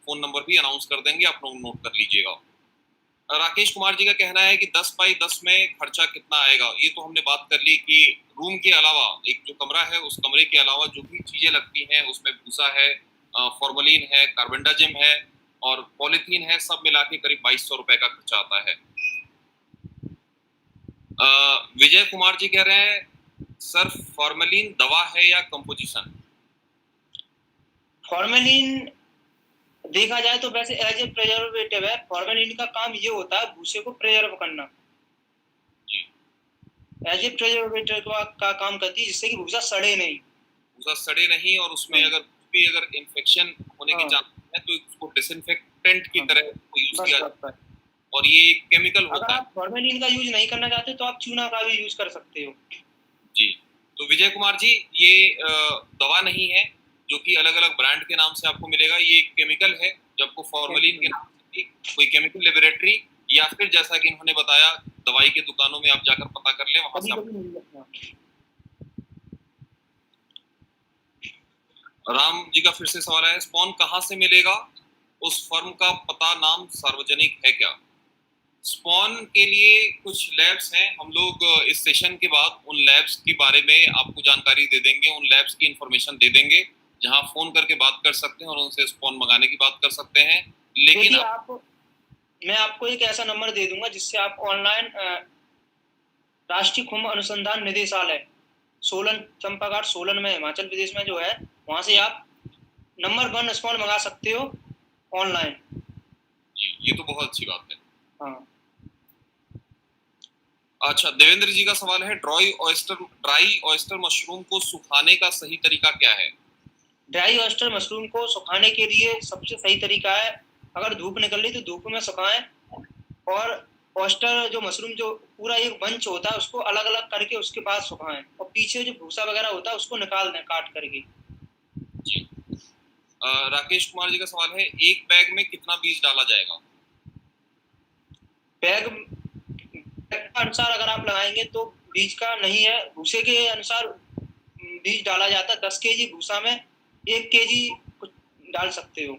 फोन नंबर भी अनाउंस कर देंगे, आप लोग नोट कर लीजिएगा। राकेश कुमार जी का कहना है कि 10 बाई 10 में खर्चा कितना आएगा? ये तो हमने बात कर ली कि रूम के अलावा एक जो कमरा है उस कमरे के अलावा जो भी चीजें लगती हैं उसमें भूसा है, फॉर्मलिन है, कार्बेंडाजिम है और पॉलीथीन है, सब मिला के करीब 2,200 रुपए का खर्चा आता है। विजय कुमार जी कह रहे हैं सर फॉर्मलिन दवा है या कंपोजिशन? फॉर्मेलिन देखा जाए तो वैसे एज ए प्रिजर्वेटिव है। फॉर्मेलिन का काम ये होता है भूसे को प्रिजर्व करना, एज ए प्रिजर्वेटिव का काम करती है जिससे कि भूसा सड़े नहीं और उसमें अगर इन्फेक्शन होने के चांस है तो उसको डिसइंफेक्टेंट की तरह यूज किया जाता है और ये केमिकल होता है। अगर आप फॉर्मेलिन का यूज नहीं करना चाहते तो आप चूना का भी यूज कर सकते हो। जी, तो विजय कुमार जी ये दवा नहीं है जो कि अलग अलग ब्रांड के नाम से आपको मिलेगा, ये केमिकल है। जब आपको फॉर्मेलिन के नाम से कोई केमिकल लेबोरेटरी या फिर जैसा कि इन्होंने बताया दवाई के दुकानों में आप जाकर पता कर लें, वहां से कभी मिल जाता है। राम जी का फिर से सवाल है, स्पॉन कहाँ से मिलेगा, उस फर्म का पता नाम सार्वजनिक है क्या? स्पॉन के लिए कुछ लैब्स हैं, हम लोग इस सेशन के बाद उन लैब्स के बारे में आपको जानकारी दे देंगे, उन लैब्स की इंफॉर्मेशन दे देंगे जहां फोन करके बात कर सकते हैं और उनसे स्पॉन मंगाने की बात कर सकते हैं। लेकिन मैं आपको एक ऐसा नंबर दे दूंगा जिससे आप ऑनलाइन राष्ट्रीय खुम्ब अनुसंधान निदेशालय सोलन, चंपाघाट सोलन में, हिमाचल प्रदेश में जो है, वहां से आप नंबर 1 स्पॉन मंगा सकते हो ऑनलाइन। ये तो बहुत अच्छी बात है। हाँ। अच्छा, देवेंद्र जी का सवाल है, ड्राई ऑयस्टर मशरूम को सुखाने का सही तरीका क्या है? ड्राई ऑयस्टर मशरूम को सुखाने के लिए सबसे सही तरीका है, अगर धूप निकल रही तो धूप में सुखाएं, और ऑयस्टर जो मशरूम जो पूरा एक बंच होता है उसको अलग अलग करके उसके बाद सुखाएं, और पीछे जो भूसा वगैरह होता है उसको निकाल दें काट करके। जी। राकेश कुमार जी का सवाल है, एक बैग में कितना बीज डाला जाएगा? बैग के अनुसार अगर आप लगाएंगे तो बीज का नहीं है, भूसे के अनुसार बीज डाला जाता है। 10 केजी भूसा में 1 केजी कुछ डाल सकते हो।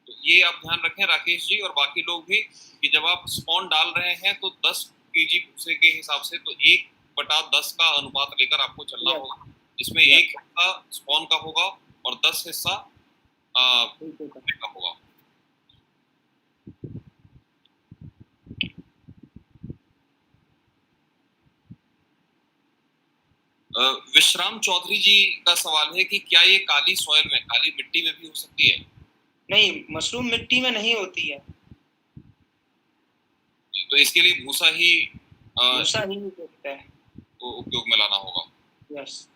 तो ये आप ध्यान रखें राकेश जी और बाकी लोग भी, कि जब आप स्पॉन डाल रहे हैं तो 10 केजी भूसे के हिसाब से तो 1/10 का अनुपात लेकर आपको चलना होगा, जिसमें 1 हिस्सा स्पॉन का होगा और 10 हिस्सा का होगा। विश्राम चौधरी जी का सवाल है कि क्या ये काली सॉइल में, काली मिट्टी में भी हो सकती है? नहीं, मशरूम मिट्टी में नहीं होती है, तो इसके लिए भूसा ही होता है, तो उपयोग में लाना होगा। यस।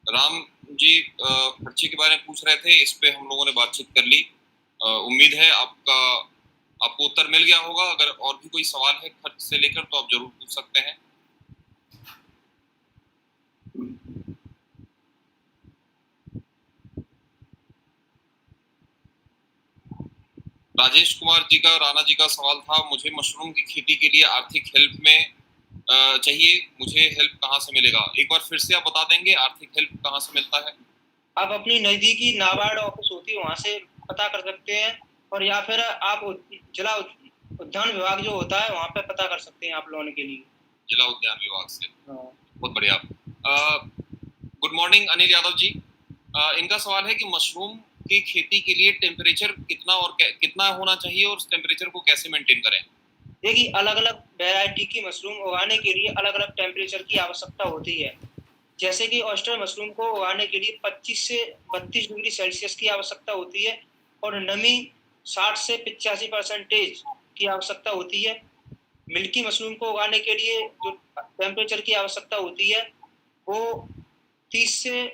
राम जी खर्चे के बारे में पूछ रहे थे, इस पे हम लोगों ने बातचीत कर ली। उम्मीद है आपको उत्तर मिल गया होगा। अगर और भी कोई सवाल है खर्च से लेकर तो आप जरूर पूछ सकते हैं। राजेश कुमार जी का, राणा जी का सवाल था, मुझे मशरूम की खेती के लिए आर्थिक हेल्प में चाहिए, मुझे हेल्प कहाँ से मिलेगा? एक बार फिर से आप बता देंगे आर्थिक हेल्प कहाँ से मिलता है? आप अपनी नजदीकी नाबार्ड ऑफिस होती है वहां से पता कर सकते हैं, और या फिर आप जिला उद्यान विभाग जो होता है वहां पे पता कर सकते हैं आप लोन के लिए। जिला उद्यान विभाग से। बहुत बढ़िया। Good morning Anil Yadav ji. इनका सवाल है कि मशरूम की खेती के लिए टेम्परेचर कितना होना चाहिए और उस टेम्परेचर को कैसे मेंटेन करें? देखिए, अलग अलग वैरायटी की मशरूम उगाने के लिए अलग अलग टेम्परेचर की आवश्यकता होती है। जैसे कि ऑयस्टर मशरूम को उगाने के लिए 25 से 32 डिग्री सेल्सियस की आवश्यकता होती है, और नमी 60 से 85% की आवश्यकता होती है। मिल्की मशरूम को उगाने के लिए जो टेम्परेचर की आवश्यकता होती है वो 30 से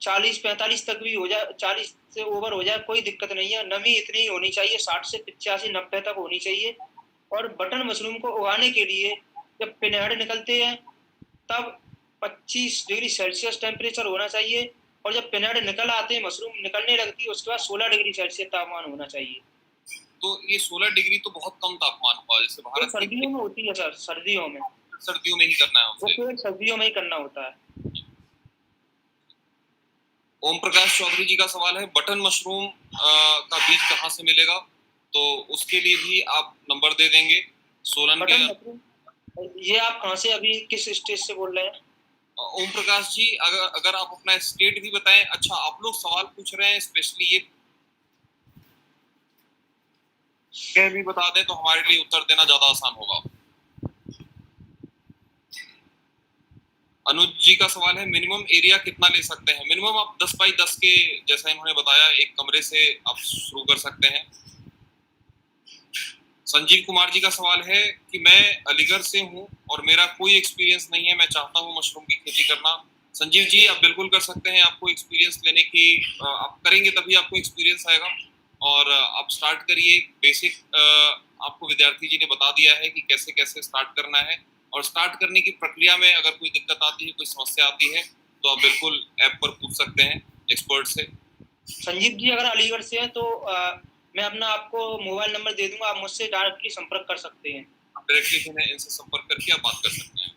40-45 तक भी हो जाए, 40 से ओवर हो जाए कोई दिक्कत नहीं है। नमी इतनी ही होनी चाहिए, 60 से 85-90 तक होनी चाहिए। और बटन मशरूम को उगाने के लिए जब पिनहड़ निकलते हैं तब 25 डिग्री सेल्सियस टेम्परेचर होना चाहिए, और जब पिनहड़ निकल आते हैं, मशरूम निकलने लगती है, उसके बाद 16 डिग्री सेल्सियस तापमान होना चाहिए। तो ये 16 डिग्री तो बहुत कम तापमान हुआ, जैसे भारत तो सर्दियों में होती है सर, सर्दियों में ही करना है उसे। वो सर्दियों में ही करना होता है। ओम प्रकाश चौधरी जी का सवाल है, बटन मशरूम का बीज कहाँ से मिलेगा? तो उसके लिए भी आप नंबर दे देंगे सोलन के। ये आप कहाँ से, अभी किस स्टेट से बोल रहे हैं? ओम प्रकाश जी, अगर आप अपना स्टेट भी बताएं। अच्छा, आप लोग सवाल पूछ रहे हैं स्पेशली ये भी बता दें तो हमारे लिए उत्तर देना ज्यादा आसान होगा। अनुज जी का सवाल है, मिनिमम एरिया कितना ले सकते हैं? मिनिमम आप 10 बाई 10 के, जैसा इन्होंने बताया, एक कमरे से आप शुरू कर सकते हैं। संजीव कुमार जी का सवाल है कि मैं अलीगढ़ से हूं और मेरा कोई एक्सपीरियंस नहीं है, मैं चाहता हूं मशरूम की खेती करना। संजीव जी, आप बिल्कुल कर सकते हैं। आपको एक्सपीरियंस लेने की, आप करेंगे तभी आपको एक्सपीरियंस आएगा। और आप स्टार्ट करिए। बेसिक आपको विद्यार्थी जी ने बता दिया है कि कैसे कैसे स्टार्ट करना है, और स्टार्ट करने की प्रक्रिया में अगर कोई दिक्कत आती है, कोई समस्या आती है, तो आप बिल्कुल ऐप पर पूछ सकते हैं एक्सपर्ट से। संजीव जी अगर अलीगढ़ से हैं तो मैं अपना आपको मोबाइल नंबर दे दूंगा, आप मुझसे डायरेक्टली संपर्क कर सकते हैं। डायरेक्टली इनसे संपर्क करके आप बात कर सकते हैं।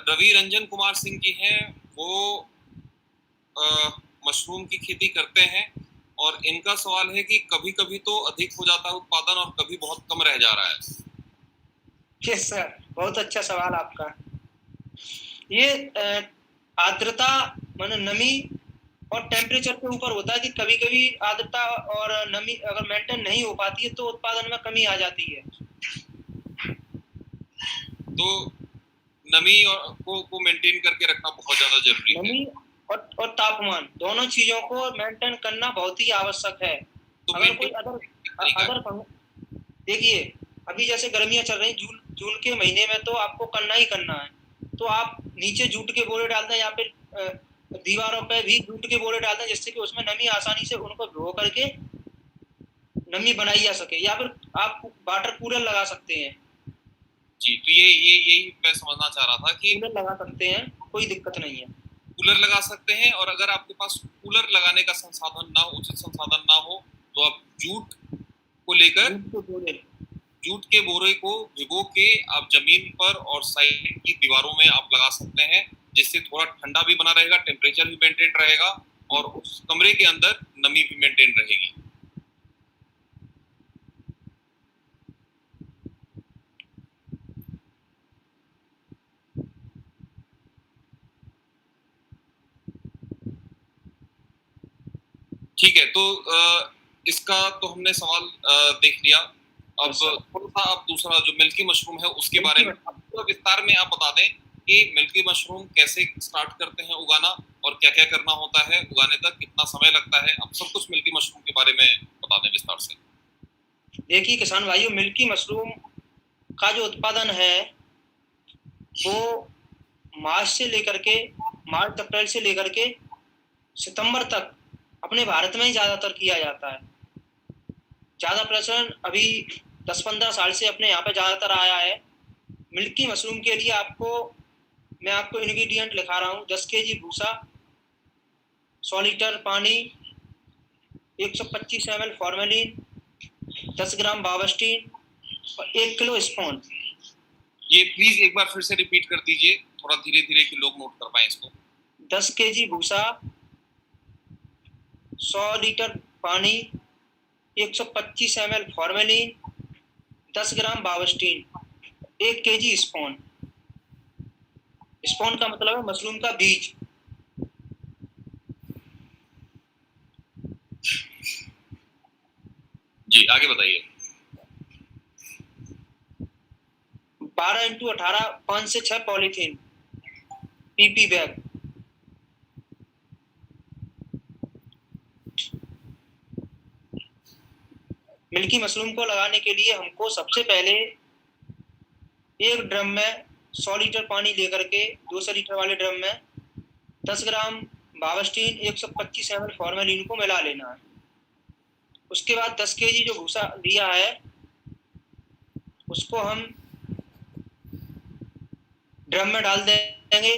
रवि रंजन कुमार सिंह जी हैं, वो मशरूम की खेती करते हैं और इनका सवाल है कि कभी कभी तो अधिक हो जाता है उत्पादन और कभी बहुत कम रह जा रहा है। यस सर, बहुत अच्छा सवाल आपका। ये आर्द्रता माने नमी और टेम्परेचर के ऊपर होता है कि कभी कभी आर्द्रता और नमी अगर मेंटेन नहीं हो पाती है तो उत्पादन में कमी आ जाती है। तो नमी को मेंटेन करके रखना बहुत ज्यादा जरूरी है। नमी और तापमान दोनों चीजों को मेंटेन करना बहुत ही आवश्यक है। तो अगर कोई अगर देखिए, अभी जैसे गर्मियां चल रही, जून के महीने में तो आपको करना ही करना है। तो आप नीचे जूट के बोरे डाल दें या फिर दीवारों पे भी जूट के बोरे डाल दें, जिससे कि उसमें नमी आसानी से उनको भिगो करके नमी बनाई जा सके, या फिर आप वाटर कूलर लगा सकते हैं। जी, तो यही मैं समझना चाह रहा था कि कूलर लगा सकते हैं, कोई दिक्कत नहीं है। कूलर लगा सकते हैं, और अगर आपके पास कूलर लगाने का संसाधन ना हो, उचित संसाधन ना हो, तो आप जूट को लेकर जूट के बोरे को भिगो के आप जमीन पर और साइड की दीवारों में आप लगा सकते हैं, जिससे थोड़ा ठंडा भी बना रहेगा, टेम्परेचर भी मेंटेन रहेगा और उस कमरे के अंदर नमी भी मेंटेन रहेगी। ठीक है, तो इसका तो हमने सवाल देख लिया। अब थोड़ा सा आप दूसरा जो मिल्की मशरूम है उसके बारे में थोड़ा विस्तार में आप बता दें कि मिल्की मशरूम कैसे स्टार्ट करते हैं उगाना और क्या क्या करना होता है, उगाने तक कितना समय लगता है, आप सब कुछ मिल्की मशरूम के बारे में बता दें विस्तार से। देखिए किसान भाइयों, मिल्की मशरूम का जो उत्पादन है वो मार्च अप्रैल से लेकर के सितंबर तक अपने भारत में ही ज्यादातर किया जाता है। ज्यादा प्रचलन अभी 10-15 साल से अपने यहाँ पे ज्यादातर आया है। मिल्की मशरूम के लिए मैं आपको इंग्रेडिएंट लिखा रहा हूँ। 10 केजी भूसा, 100 लीटर पानी, 125 ml फॉर्मेलिन, 10 ग्राम बावस्टीन और 1 किलो स्पॉन। ये प्लीज एक बार फिर से रिपीट कर दीजिए, थोड़ा धीरे धीरे कि लोग नोट कर पाए इसको। 10 केजी भूसा, 100 लीटर पानी, 125 ml फॉर्मेलिन, 10 ग्राम बावस्टीन, 1 केजी स्पॉन। स्पॉन का मतलब है मशरूम का बीज। जी आगे बताइए। 12x18 5 से 6 polythene PP bag. Milky mushroom को लगाने के लिए हमको सबसे पहले एक ड्रम में 100 लीटर पानी लेकर के 200 लीटर वाले ड्रम में 10 ग्राम बावस्टीन, 125 ml फॉर्मेलिन को मिला लेना है। उसके बाद 10 केजी जो भूसा लिया है उसको हम ड्रम में डाल देंगे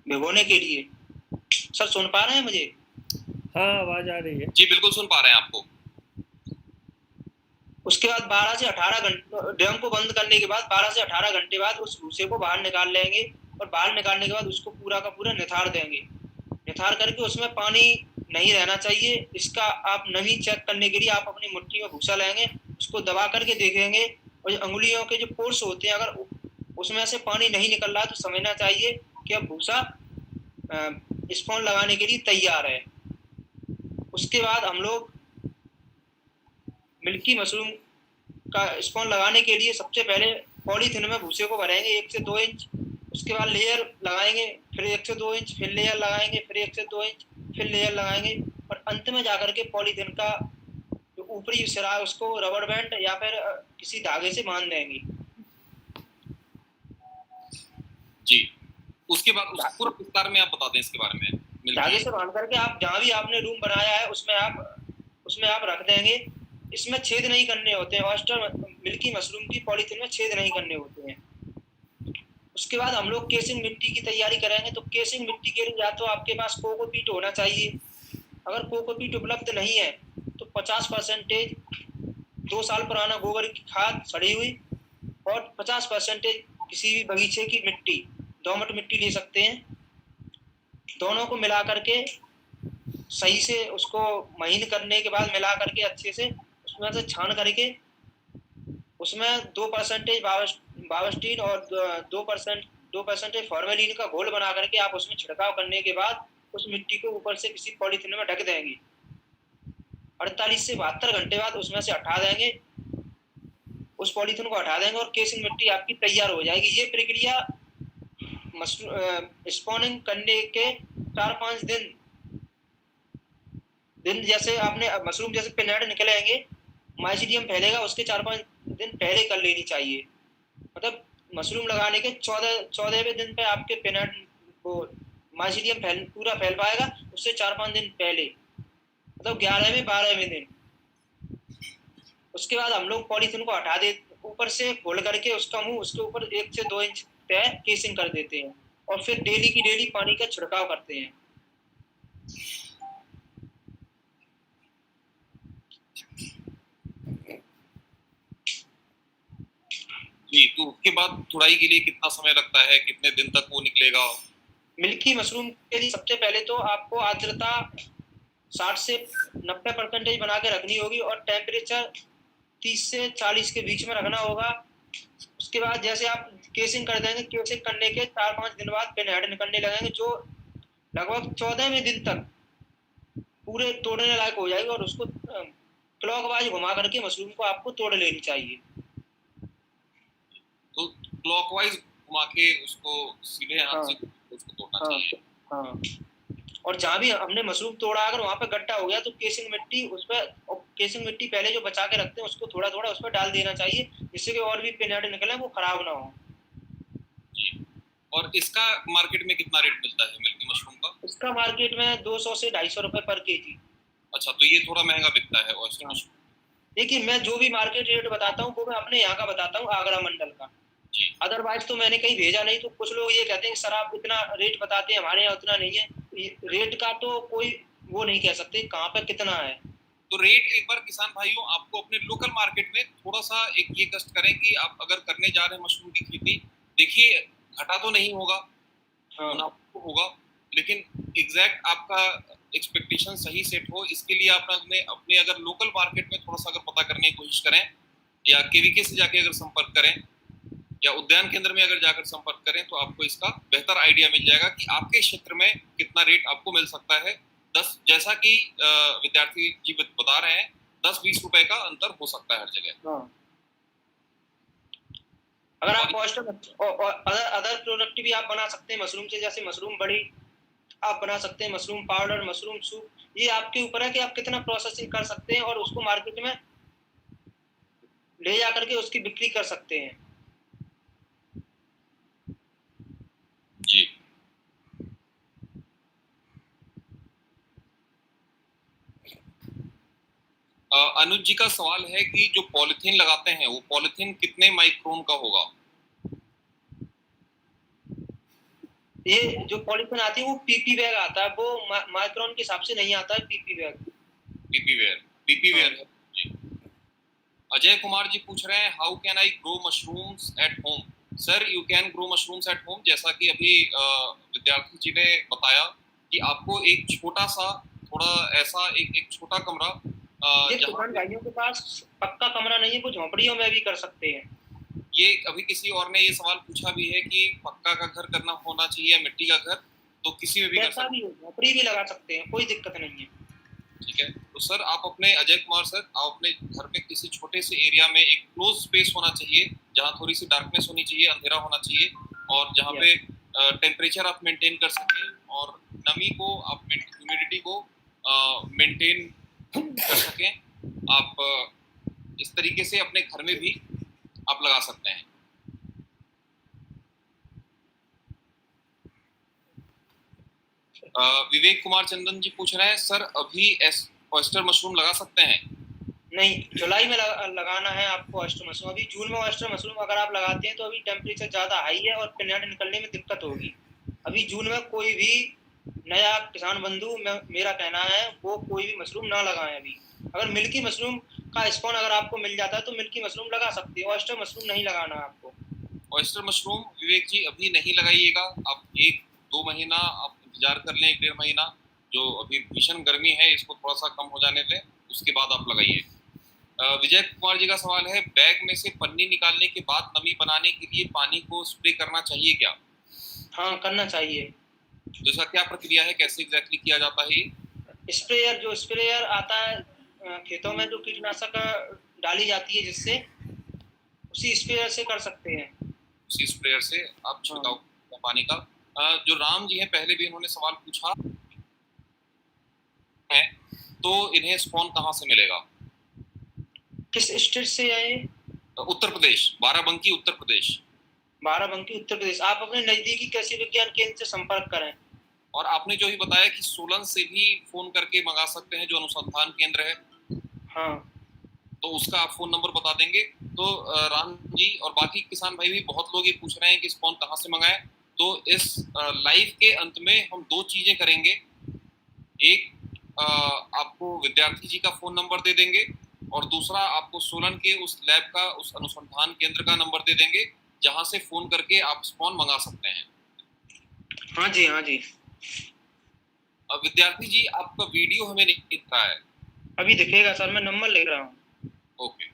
भिगोने के लिए। सर सुन पा रहे हैं मुझे? हाँ, आवाज आ रही है। जी बिल्कुल सुन पा रहे हैं आपको। उसके बाद 12 से 18 घंटे ड्रम को बंद करने के बाद 12 से 18 घंटे बाद उस भूसे को बाहर निकाल लेंगे और बाहर निकालने के बाद उसको पूरा का पूरा निथार देंगे। निथार करके उसमें पानी नहीं रहना चाहिए। इसका आप नमी चेक करने के लिए आप अपनी मुट्ठी में भूसा लेंगे, उसको दबा करके देखेंगे और अंगुलियों के जो पोर्स होते हैं अगर उसमें से पानी नहीं निकल रहा तो समझना चाहिए कि अब भूसा स्पॉन लगाने के लिए तैयार है। उसके बाद हम लोग मिल्की मशरूम का स्पॉन लगाने के लिए सबसे पहले पॉलीथिन में भूसे को भरेंगे 1 से 2 इंच। उसके बाद लेयर लगाएंगे, फिर 1 से 2 इंच, फिर लेयर लगाएंगे, फिर 1 से 2 इंच, फिर लेयर लगाएंगे और अंत में जाकर के पॉलीथिन का जो ऊपरी सिरा है उसको रबर बैंड या फिर किसी धागे से बांध देंगे। जी, उसके बाद उस पूरा विस्तार में आप बता दें इसके बारे में। धागे से बांध करके आप जहाँ भी आपने रूम बनाया है उसमें आप रख देंगे। इसमें छेद नहीं करने होते हैं। ऑयस्टर मिल्की मशरूम की पॉलीथिन में छेद नहीं करने होते हैं। उसके बाद हम लोग केसिंग मिट्टी की तैयारी करेंगे। तो केसिंग मिट्टी के लिए या तो आपके पास कोकोपीट होना चाहिए। अगर कोकोपीट उपलब्ध नहीं है तो 50% 2 साल पुराना गोबर की खाद सड़ी हुई और 50% किसी भी बगीचे की मिट्टी, दोमट मिट्टी ले सकते हैं। दोनों को मिला करके सही से उसको महीन करने के बाद मिला करके अच्छे से उसमें से छान करके उसमें 2% बावस्टीन और 2% फॉर्मेलिन का घोल बना करके आप उसमें छिड़काव करने के बाद उस मिट्टी को ऊपर से किसी पॉलीथीन में ढक देंगे। 48 से 72 घंटे बाद उसमें से हटा देंगे, उस पॉलीथीन को हटा देंगे और केसिंग मिट्टी आपकी तैयार हो जाएगी। ये प्रक्रिया स्पॉनिंग करने के 4-5 दिन जैसे आपने मशरूम जैसे पिनहेड निकलेंगे, माइसीडियम फैलेगा, उसके 4-5 दिन पहले कर लेनी चाहिए। मतलब मशरूम लगाने के 14वें दिन पे आपके पिनहेड वो माइसीडियम पूरा फैल पाएगा, उससे 4-5 दिन पहले, मतलब 11वें 12वें दिन। उसके बाद हम लोग पॉलीथीन को हटा दे, ऊपर से खोल करके उसका मुंह उसके ऊपर 1 से 2 इंच पे केसिंग कर देते हैं और फिर डेली की डेली पानी का छिड़काव करते हैं। जी, तो उसके बाद तुड़ाई के लिए कितना समय लगता है, कितने दिन तक वो निकलेगा? मिल्की मशरूम के लिए सबसे पहले तो आपको आर्द्रता 60 से 90% बना के रखनी होगी और टेम्परेचर 30 से 40 के बीच में रखना होगा। उसके बाद जैसे आप केसिंग कर देंगे, केसिंग करने के 4-5 दिन बाद पिनहेड निकलने लगेंगे, जो लगभग 14वें दिन तक पूरे तोड़ने लायक हो जाएगी और उसको क्लॉकवाइज घुमा करके मशरूम को आपको तोड़ लेनी चाहिए। तो क्लॉकवाइज घुमा के उसको सीधे हाथ से उसको तोड़ना चाहिए। हाँ। और जहाँ भी हमने मशरूम तोड़ा अगर वहाँ पे गड्ढा हो गया तो केसिंग मिट्टी पहले जो बचा के रखते हैं उसको थोड़ा थोड़ा उस पर डाल देना चाहिए, जिससे कि और भी पिनहेड निकले वो खराब ना हो। जी। और इसका मार्केट में कितना रेट मिलता है मिल्की मशरूम का? इसका मार्केट में 200 से 250 रुपए पर केजी। अच्छा, तो ये थोड़ा महंगा बिकता है ऑयस्टर मशरूम। देखिए, मैं जो भी मार्केट रेट बताता हूँ वो मैं अपने यहाँ का बताता हूँ, आगरा मंडल का। अदरवाइज तो मैंने कहीं भेजा नहीं। तो कुछ लोग ये कहते हैं कि सर आप इतना रेट बताते हैं, हमारे यहाँ उतना नहीं है। रेट का तो कोई वो नहीं कह सकते कहाँ पे कितना है। तो रेट एक बार किसान भाइयों आपको अपने लोकल मार्केट में थोड़ा सा एक ये कष्ट करें कि आप अगर करने जा रहे हैं मशरूम की खेती, देखिए घटा तो नहीं होगा, मुनाफा होगा, लेकिन एग्जैक्ट आपका एक्सपेक्टेशन सही सेट हो, इसके लिए आप अपने अगर लोकल मार्केट में थोड़ा सा अगर पता करने की कोशिश करें या केवीके से जाके अगर संपर्क करें या उद्यान केंद्र में अगर जाकर संपर्क करें तो आपको इसका बेहतर आइडिया मिल जाएगा कि आपके क्षेत्र में कितना रेट आपको मिल सकता है। 10 जैसा कि विद्यार्थी जी बता रहे हैं 10-20 रुपए का अंतर हो सकता है हर जगह। अगर आप अदर प्रोडक्ट भी आप बना सकते हैं मशरूम से, जैसे मशरूम बड़ी आप बना सकते हैं, मशरूम पाउडर, मशरूम सूप, ये आपके ऊपर है कि आप कितना प्रोसेसिंग कर सकते हैं और उसको मार्केट में ले जा करके उसकी बिक्री कर सकते हैं। जी। अनुज जी का सवाल है कि जो पॉलिथीन लगाते हैं वो पॉलिथीन कितने माइक्रोन का होगा? ये जो पॉलिथीन आती है वो पीपी बैग आता है, वो माइक्रोन के हिसाब से नहीं आता है। पीपी वेयर है जी। अजय कुमार जी पूछ रहे हैं how can I grow mushrooms at home? Sir you can grow mushrooms at home, जैसा कि अभी विद्यार्थी जी ने बताया कि आपको एक छोटा सा थोड़ा ऐसा एक छोटा कमरा, किसान भाइयों के पास पक्का कमरा नहीं है वो झोपड़ियों में भी कर सकते हैं। ये अभी किसी और ने ये सवाल पूछा भी है कि पक्का का घर करना होना चाहिए या मिट्टी का घर, तो किसी में भी कर सकते हैं, झोपड़ी भी लगा सकते हैं, कोई दिक्कत नहीं है। ठीक है। तो सर आप अपने अजय कुमार सर आप अपने घर में किसी छोटे से एरिया में एक क्लोज स्पेस होना चाहिए जहाँ थोड़ी सी डार्कनेस होनी चाहिए, अंधेरा होना चाहिए और जहाँ पे टेम्परेचर आप मेंटेन कर सकें और नमी को आप ह्यूमिडिटी को मेंटेन कर सकें। आप इस तरीके से अपने घर में भी आप लगा सकते हैं। विवेक कुमार चंदन जी पूछ रहे हैं सर अभी ऑयस्टर मशरूम लगा सकते हैं? नहीं, जुलाई में लगाना है आपको ऑयस्टर मशरूम। अभी जून में ऑयस्टर मशरूम अगर आप लगाते हैं तो अभी टेम्परेचर ज्यादा हाई है और पिनहेड निकलने में दिक्कत होगी। अभी जून में कोई भी नया किसान बंधु मेरा कहना है वो कोई भी मशरूम ना लगाएं अभी। अगर मिल्की मशरूम का स्पॉन अगर आपको मिल जाता है तो मिल्की मशरूम लगा सकते हो, ऑयस्टर मशरूम नहीं लगाना है आपको। ऑयस्टर मशरूम विवेक जी अभी नहीं लगाइएगा, आप 1-2 महीना आप इंतजार कर लें, 1-1.5 महीना, जो अभी भीषण गर्मी है इसको थोड़ा सा कम हो जाने दें, उसके बाद आप लगाइए। विजय कुमार जी का सवाल है, बैग में से पन्नी निकालने के बाद नमी बनाने के लिए पानी को स्प्रे करना चाहिए क्या? हाँ, करना चाहिए। तो इसका क्या प्रक्रिया है, कैसे एग्जैक्टली किया जाता है ये? स्प्रेयर आता है खेतों में, जो कीटनाशक डाली जाती है, जिससे उसी स्प्रेयर से कर सकते हैं। उसी स्प्रेयर से आप छिड़काव करते हैं पानी का। जो राम जी हैं पहले भी इन्होंने सवाल पूछा है, तो इन्हें स्पॉन कहाँ से मिलेगा? किस स्टेट से आए? उत्तर प्रदेश, बाराबंकी उत्तर प्रदेश। बाराबंकी उत्तर प्रदेश। आप अपने नजदीकी कृषि विज्ञान केंद्र से संपर्क करें। और आपने जो ही बताया कि सोलन से भी फोन करके मंगा सकते हैं, जो अनुसंधान केंद्र है। हाँ, तो उसका आप फोन नंबर बता देंगे तो राम जी और बाकी किसान भाई भी बहुत लोग ये पूछ रहे हैं कि स्पॉन कहाँ से मंगाएं। तो इस लाइव के अंत में हम 2 चीजें करेंगे। एक, आपको विद्यार्थी जी का फोन नंबर दे देंगे, और दूसरा आपको सोलन के उस लैब का, उस अनुसंधान केंद्र का नंबर दे देंगे जहां से फोन करके आप स्पॉन मंगा सकते हैं। हाँ जी, हाँ जी। विद्यार्थी जी आपका वीडियो हमें नहीं दिख रहा है। अभी दिखेगा सर, मैं नंबर लिख रहा हूँ। ओके,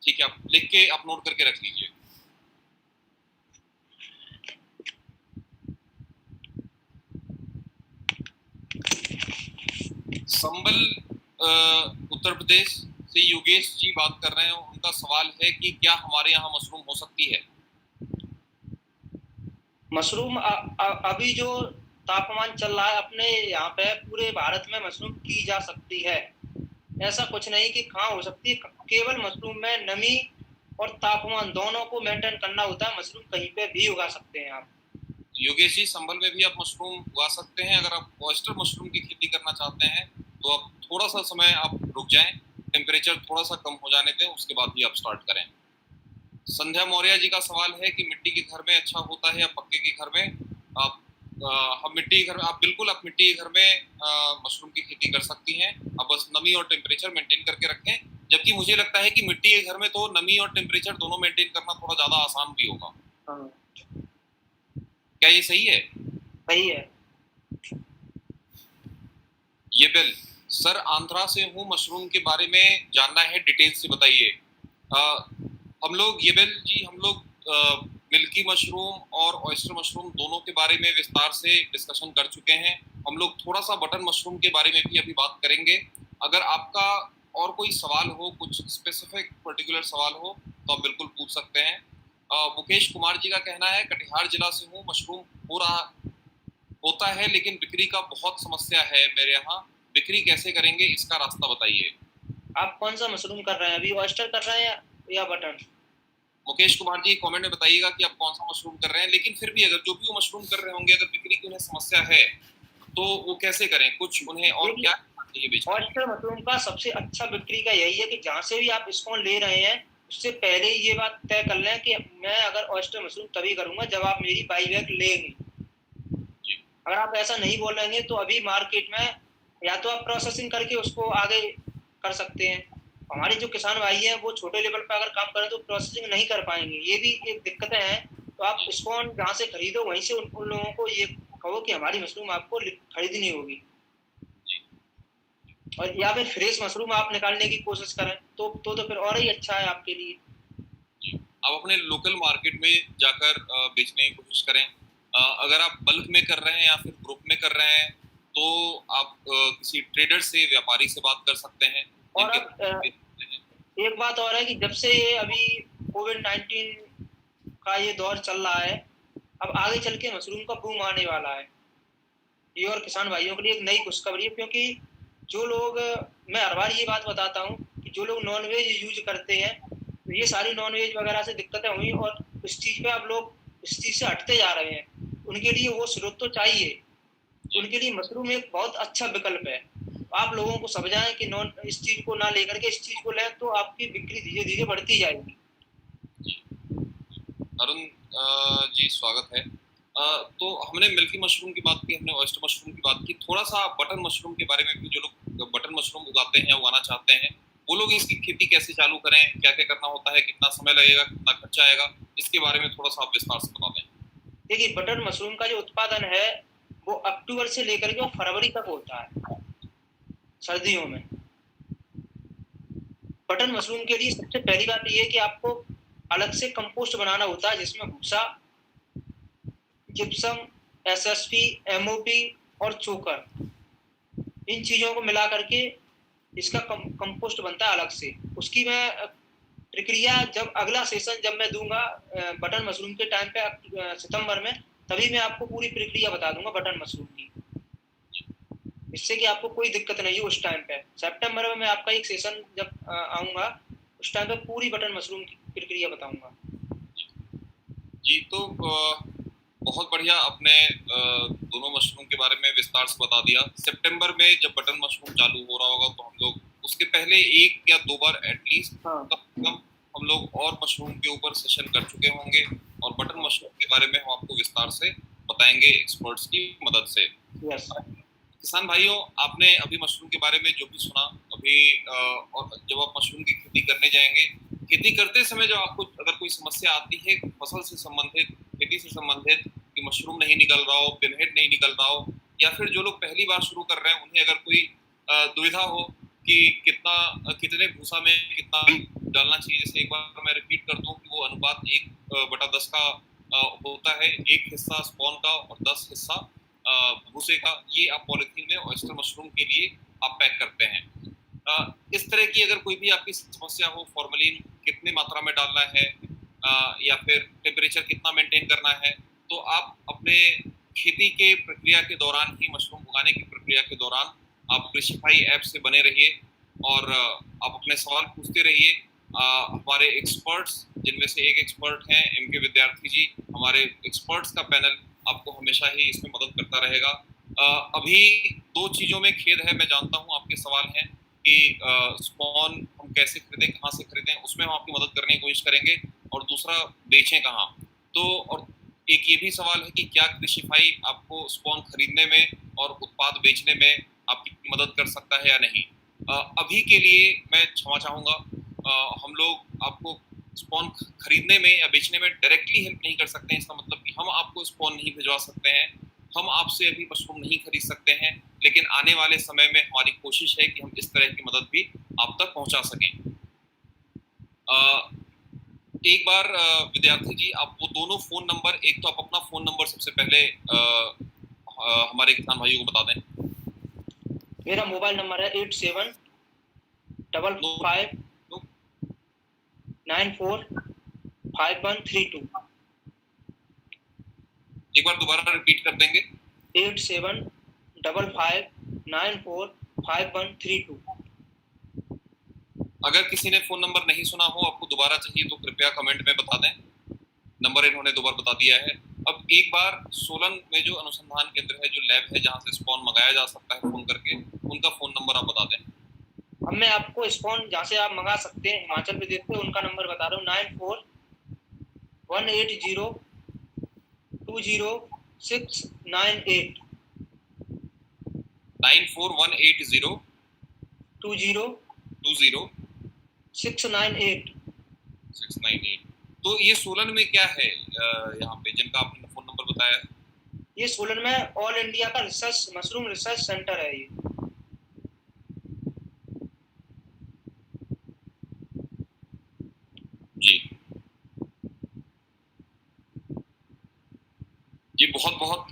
ठीक है, आप लिख के आप नोट करके रख लीजिए। संबल उत्तर प्रदेश से योगेश जी बात कर रहे हैं। उनका सवाल है कि क्या हमारे यहाँ मशरूम हो सकती है? मशरूम अभी जो तापमान चल रहा है अपने यहाँ पे, पूरे भारत में मशरूम की जा सकती है। ऐसा कुछ नहीं कि कहाँ हो सकती है, केवल मशरूम में नमी और तापमान दोनों को मेंटेन करना होता है। मशरूम कहीं पे भी उगा सकते हैं आप। योगेश जी, संभल में भी आप मशरूम उगा सकते हैं। अगर आप ऑयस्टर मशरूम की खेती करना चाहते हैं तो आप थोड़ा सा समय आप रुक जाएं, टेम्परेचर थोड़ा सा कम हो जाने दें, उसके बाद ही आप स्टार्ट करें। संध्या मौर्य जी का सवाल है कि मिट्टी के घर में अच्छा होता है या पक्के के घर में? आप हम मिट्टी के घर में, आप बिल्कुल आप मिट्टी के घर में मशरूम की खेती कर सकती हैं। आप बस नमी और टेम्परेचर मेंटेन करके रखें। जबकि मुझे लगता है कि मिट्टी के घर में तो नमी और टेम्परेचर दोनों मेंटेन करना थोड़ा ज्यादा आसान भी होगा। हाँ, क्या ये सही है? सही है। ये बिल सर, आंध्रा से हूँ, मशरूम के बारे में जानना है, डिटेल से बताइए। हम लोग, ये बिल जी, हम लोग मिल्की मशरूम और ऑयस्टर मशरूम दोनों के बारे में विस्तार से डिस्कशन कर चुके हैं। हम लोग थोड़ा सा बटन मशरूम के बारे में भी अभी बात करेंगे। अगर आपका और कोई सवाल हो, कुछ स्पेसिफिक पर्टिकुलर सवाल हो, तो आप बिल्कुल पूछ सकते हैं। मुकेश कुमार जी का कहना है, कटिहार जिला से हूँ, मशरूम होता है लेकिन बिक्री का बहुत समस्या है मेरे यहाँ, बिक्री कैसे करेंगे, इसका रास्ता बताइए। आप कौन सा मशरूम कर रहे हैं अभी, ऑयस्टर कर रहे हैं या बटन? मुकेश कुमार जी कमेंट में बताइएगा कि आप कौन सा मशरूम कर रहे हैं। लेकिन फिर भी अगर जो भी वो मशरूम कर रहे होंगे, अगर बिक्री की उन्हें समस्या है तो वो कैसे करें, कुछ उन्हें और क्या चाहिए बेचना? ऑयस्टर मशरूम का सबसे अच्छा बिक्री का यही है कि जहाँ से भी आप स्पॉन ले रहे हैं, उससे पहले ही ये बात तय कर लें कि मैं अगर ऑयस्टर मशरूम तभी करूंगा जब आप मेरी बाई बैग लेंगे। अगर आप ऐसा नहीं बोलेंगे तो अभी मार्केट में या तो आप प्रोसेसिंग करके उसको आगे कर सकते हैं। हमारे जो किसान भाई हैं वो छोटे लेवल पर अगर काम करें तो प्रोसेसिंग नहीं कर पाएंगे, ये भी एक दिक्कतें हैं। तो आप स्पॉन जहाँ से खरीदो वहीं से उन लोगों को ये कहो कि हमारी मशरूम आपको खरीदनी होगी, और या फिर फ्रेश मशरूम आप निकालने की कोशिश करें तो फिर और ही अच्छा है आपके लिए। आप अपने लोकल मार्केट में जाकर बेचने की कोशिश करें। अगर आप बल्क में कर रहे हैं या फिर ग्रुप में कर रहे हैं तो आप किसी ट्रेडर से, व्यापारी से बात कर सकते हैं। और एक बात और है कि जब से ये अभी कोविड-19 का ये दौर चल रहा है, अब आगे चल के मशरूम का बूम आने वाला है। ये और किसान भाइयों के लिए एक नई खुशखबरी है, क्योंकि जो लोग, मैं हर बार ये बात बताता हूँ कि जो लोग नॉनवेज यूज करते हैं, तो ये सारी नॉनवेज वगैरह से दिक्कतें हुई और इस चीज़ पे अब लोग इस चीज़ से हटते जा रहे हैं। उनके लिए वो स्रोत तो चाहिए, उनके लिए मशरूम एक बहुत अच्छा विकल्प है। आप लोगों को समझाएं कि नॉन इस चीज़ को ना लेकर के इस चीज़ को लें, तो आपकी बिक्री धीरे धीरे बढ़ती जाएगी। अरुण जी स्वागत है। तो हमने मिल्की मशरूम की बात की, हमने ऑयस्टर मशरूम की बात की, थोड़ा सा बटन मशरूम के बारे में भी, जो लोग बटन मशरूम उगाते हैं, उगाना चाहते हैं, वो लोग इसकी खेती कैसे चालू करें, क्या क्या करना होता है, कितना समय लगेगा, कितना खर्चा आएगा, इसके बारे में थोड़ा सा आप विस्तार से बता दें। देखिए, बटन मशरूम का जो उत्पादन है वो अक्टूबर से लेकर के फरवरी तक होता है, सर्दियों में। बटन मशरूम के लिए सबसे पहली बात ये है कि आपको अलग से कंपोस्ट बनाना होता है, जिसमें भूसा, जिप्सम, एसएसपी, एमओपी और चोकर, इन चीजों को मिला करके इसका कंपोस्ट बनता है अलग से। उसकी मैं प्रक्रिया जब अगला सेशन जब मैं दूंगा बटन मशरूम के टाइम पे सितंबर में, तभी मैं आपको पूरी प्रक्रिया बता दूंगा बटन मशरूम की, इससे कि आपको कोई दिक्कत नहीं हो। उस टाइम पे सितंबर में मैं आपका एक सेशन जब आऊंगा, उस टाइम पे पूरी बटन मशरूम की प्रक्रिया बताऊंगा। जी, तो बहुत बढ़िया, आपने दोनों मशरूम के बारे में विस्तार से बता दिया। सितंबर में जब बटन मशरूम चालू हो रहा होगा तो हम लोग उसके पहले 1 या 2 बार एटलीस्ट कम हम लोग और मशरूम के ऊपर सेशन कर चुके होंगे, और बटन मशरूम के बारे में हम आपको विस्तार से बताएंगे एक्सपर्ट्स की मदद से। यस। किसान भाइयों, आपने अभी मशरूम के बारे में जो भी सुना अभी, और जब आप मशरूम की खेती करने जाएंगे, खेती करते समय जब आपको अगर कोई समस्या आती है फसल से संबंधित, खेती से संबंधित, कि मशरूम नहीं निकल रहा हो, पिनहेड नहीं निकल रहा हो, या फिर जो लोग पहली बार शुरू कर रहे हैं उन्हें अगर कोई दुविधा हो कि कितने भूसा में कितना डालना चाहिए, जैसे एक बार मैं रिपीट कर दूं कि वो अनुपात 1/10 का होता है, 1 हिस्सा स्पॉन का और 10 हिस्सा भूसे का, ये आप पॉलिथीन में ऑयस्टर मशरूम के लिए आप पैक करते हैं। इस तरह की अगर कोई भी आपकी समस्या हो, फॉर्मलिन कितनी मात्रा में डालना है, या फिर टेम्परेचर कितना मेंटेन करना है, तो आप अपने खेती के प्रक्रिया के दौरान ही, मशरूम उगाने की प्रक्रिया के दौरान आप कृषिफाई ऐप से बने रहिए और आप अपने सवाल पूछते रहिए। हमारे एक्सपर्ट्स, जिनमें से एक एक्सपर्ट हैं एमके विद्यार्थी जी, हमारे एक्सपर्ट्स का पैनल आपको हमेशा ही इसमें मदद करता रहेगा। अभी 2 चीज़ों में खेद है, मैं जानता हूँ आपके सवाल हैं कि स्पॉन हम कैसे खरीदें, कहाँ से खरीदें, उसमें हम आपकी मदद करने की कोशिश करेंगे, और दूसरा बेचें कहाँ। तो और एक ये भी सवाल है कि क्या कृषिफाई आपको स्पॉन खरीदने में और उत्पाद बेचने में आपकी मदद कर सकता है या नहीं। अभी के लिए मैं क्षमा चाहूँगा, हम लोग आपको स्पॉन खरीदने में या बेचने में डायरेक्टली हेल्प नहीं कर सकते हैं। इसका मतलब कि हम आपको स्पॉन नहीं भिजवा सकते हैं, हम आपसे अभी मशरूम नहीं खरीद सकते हैं, लेकिन आने वाले समय में हमारी कोशिश है कि हम इस तरह की मदद भी आप तक पहुंचा सकें। एक बार विद्यार्थी जी, आप वो दोनों फ़ोन नंबर, एक तो आप अपना फ़ोन नंबर सबसे पहले हमारे किसान भाइयों को बता दें। मेरा मोबाइल नंबर है 8755945132। एक बार दोबारा रिपीट कर देंगे। 8755945132। अगर किसी ने फोन नंबर नहीं सुना हो, आपको दोबारा चाहिए, तो कृपया कमेंट में बता दें। नंबर इन्होंने 2 बार बता दिया है। अब एक बार सोलन में जो अनुसंधान केंद्र है, जो लैब है जहां से स्पॉन मंगाया जा सकता है फोन करके, उनका फोन नंबर आप बता दें। अब मैं आपको स्पॉन जहाँ से आप मंगा सकते हैं हिमाचल प्रदेश से, उनका नंबर बता रहा हूँ। 9418020698। 9418020698। 698। तो ये सोलन में क्या है यहाँ पे जिनका आपने फोन नंबर बताया? ये सोलन में ऑल इंडिया का रिसर्च मशरूम रिसर्च सेंटर है। ये जी जी, बहुत बहुत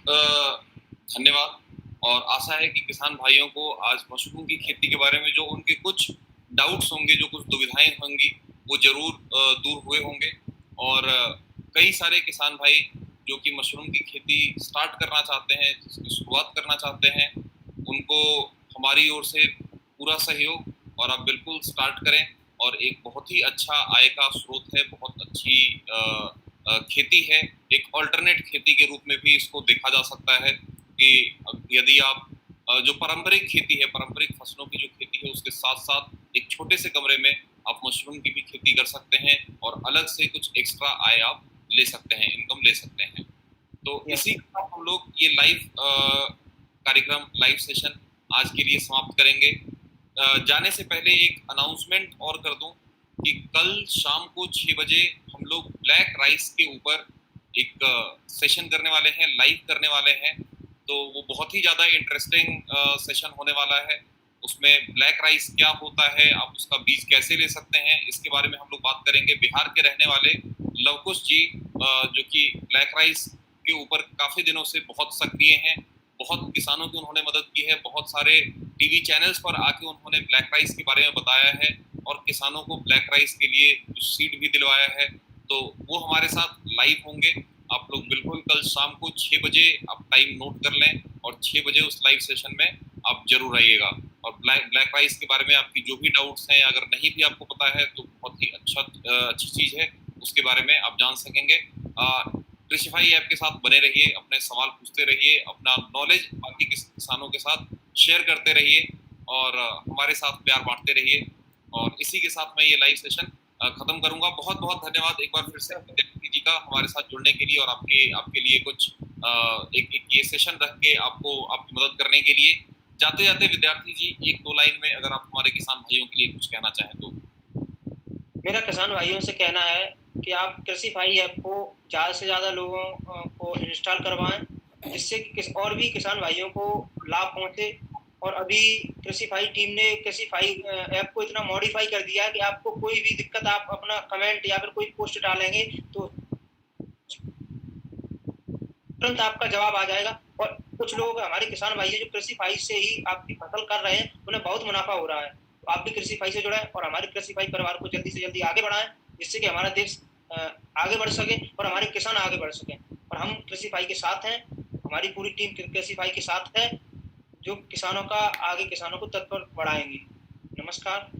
धन्यवाद, और आशा है कि किसान भाइयों को आज मशरूम की खेती के बारे में जो उनके कुछ डाउट्स होंगे, जो कुछ दुविधाएं होंगी, वो जरूर दूर हुए होंगे। और कई सारे किसान भाई जो कि मशरूम की खेती स्टार्ट करना चाहते हैं, जिसकी शुरुआत करना चाहते हैं, उनको हमारी ओर से पूरा सहयोग, और आप बिल्कुल स्टार्ट करें। और एक बहुत ही अच्छा आय का स्रोत है, बहुत अच्छी खेती है, एक अल्टरनेट खेती के रूप में भी इसको देखा जा सकता है कि यदि आप जो पारंपरिक खेती है, पारंपरिक फसलों की जो खेती है, उसके साथ साथ एक छोटे से कमरे में आप मशरूम की भी खेती कर सकते हैं, और अलग से कुछ एक्स्ट्रा आय आप ले सकते हैं, इनकम ले सकते हैं। तो इसी के साथ हम लोग ये लाइव कार्यक्रम, लाइव सेशन आज के लिए समाप्त करेंगे। जाने से पहले एक अनाउंसमेंट और कर दूं कि कल शाम को 6 बजे हम लोग ब्लैक राइस के ऊपर एक सेशन करने वाले हैं, लाइव करने वाले हैं। तो वो बहुत ही ज़्यादा इंटरेस्टिंग सेशन होने वाला है। उसमें ब्लैक राइस क्या होता है, आप उसका बीज कैसे ले सकते हैं, इसके बारे में हम लोग बात करेंगे। बिहार के रहने वाले लवकुश जी जो कि ब्लैक राइस के ऊपर काफ़ी दिनों से बहुत सक्रिय हैं, बहुत किसानों की उन्होंने मदद की है, बहुत सारे टीवी चैनल्स पर आके उन्होंने ब्लैक राइस के बारे में बताया है और किसानों को ब्लैक राइस के लिए सीड भी दिलवाया है। तो वो हमारे साथ लाइव होंगे। आप लोग बिल्कुल कल शाम को 6 बजे आप टाइम नोट कर लें और 6 बजे उस लाइव सेशन में आप जरूर आइएगा। और ब्लैक राइस के बारे में आपकी जो भी डाउट्स हैं, अगर नहीं भी आपको पता है तो बहुत ही अच्छी चीज़ है, उसके बारे में आप जान सकेंगे। कृषिफाई ऐप के साथ बने रहिए, अपने सवाल पूछते रहिए, अपना नॉलेज बाकी किसानों के साथ शेयर करते रहिए और हमारे साथ प्यार बांटते रहिए। और इसी के साथ मैं ये लाइव सेशन खत्म करूंगा। बहुत बहुत धन्यवाद एक बार फिर से विद्यार्थी जी का हमारे साथ जुड़ने के लिए और आपके लिए कुछ एक ये सेशन रख के आपको आपकी मदद करने के लिए। जाते जाते विद्यार्थी जी एक दो लाइन में अगर आप हमारे किसान भाइयों के लिए कुछ कहना चाहें तो। मेरा किसान भाइयों से कहना है कि आप कृषिफाई ऐप को ज़्यादा से ज़्यादा लोगों को इंस्टॉल करवाएं, जिससे कि और भी किसान भाइयों को लाभ पहुंचे। और अभी कृषिफाई टीम ने कृषिफाई ऐप को इतना मॉडिफाई कर दिया है कि आपको कोई भी दिक्कत, आप अपना कमेंट या फिर कोई पोस्ट डालेंगे तो तुरंत आपका जवाब आ जाएगा। और कुछ लोग हमारे किसान भाई जो कृषिफाई से ही आपकी फसल कर रहे हैं, उन्हें बहुत मुनाफा हो रहा है। तो आप भी कृषिफाई से जुड़ें और हमारे कृषिफाई परिवार को जल्दी से जल्दी आगे बढ़ाएं, जिससे कि हमारा देश आगे बढ़ सके और हमारे किसान आगे बढ़ सकें। और हम कृषिफाई के साथ हैं, हमारी पूरी टीम कृषिफाई के साथ है, जो किसानों का आगे किसानों को तत्पर बढ़ाएंगी। नमस्कार।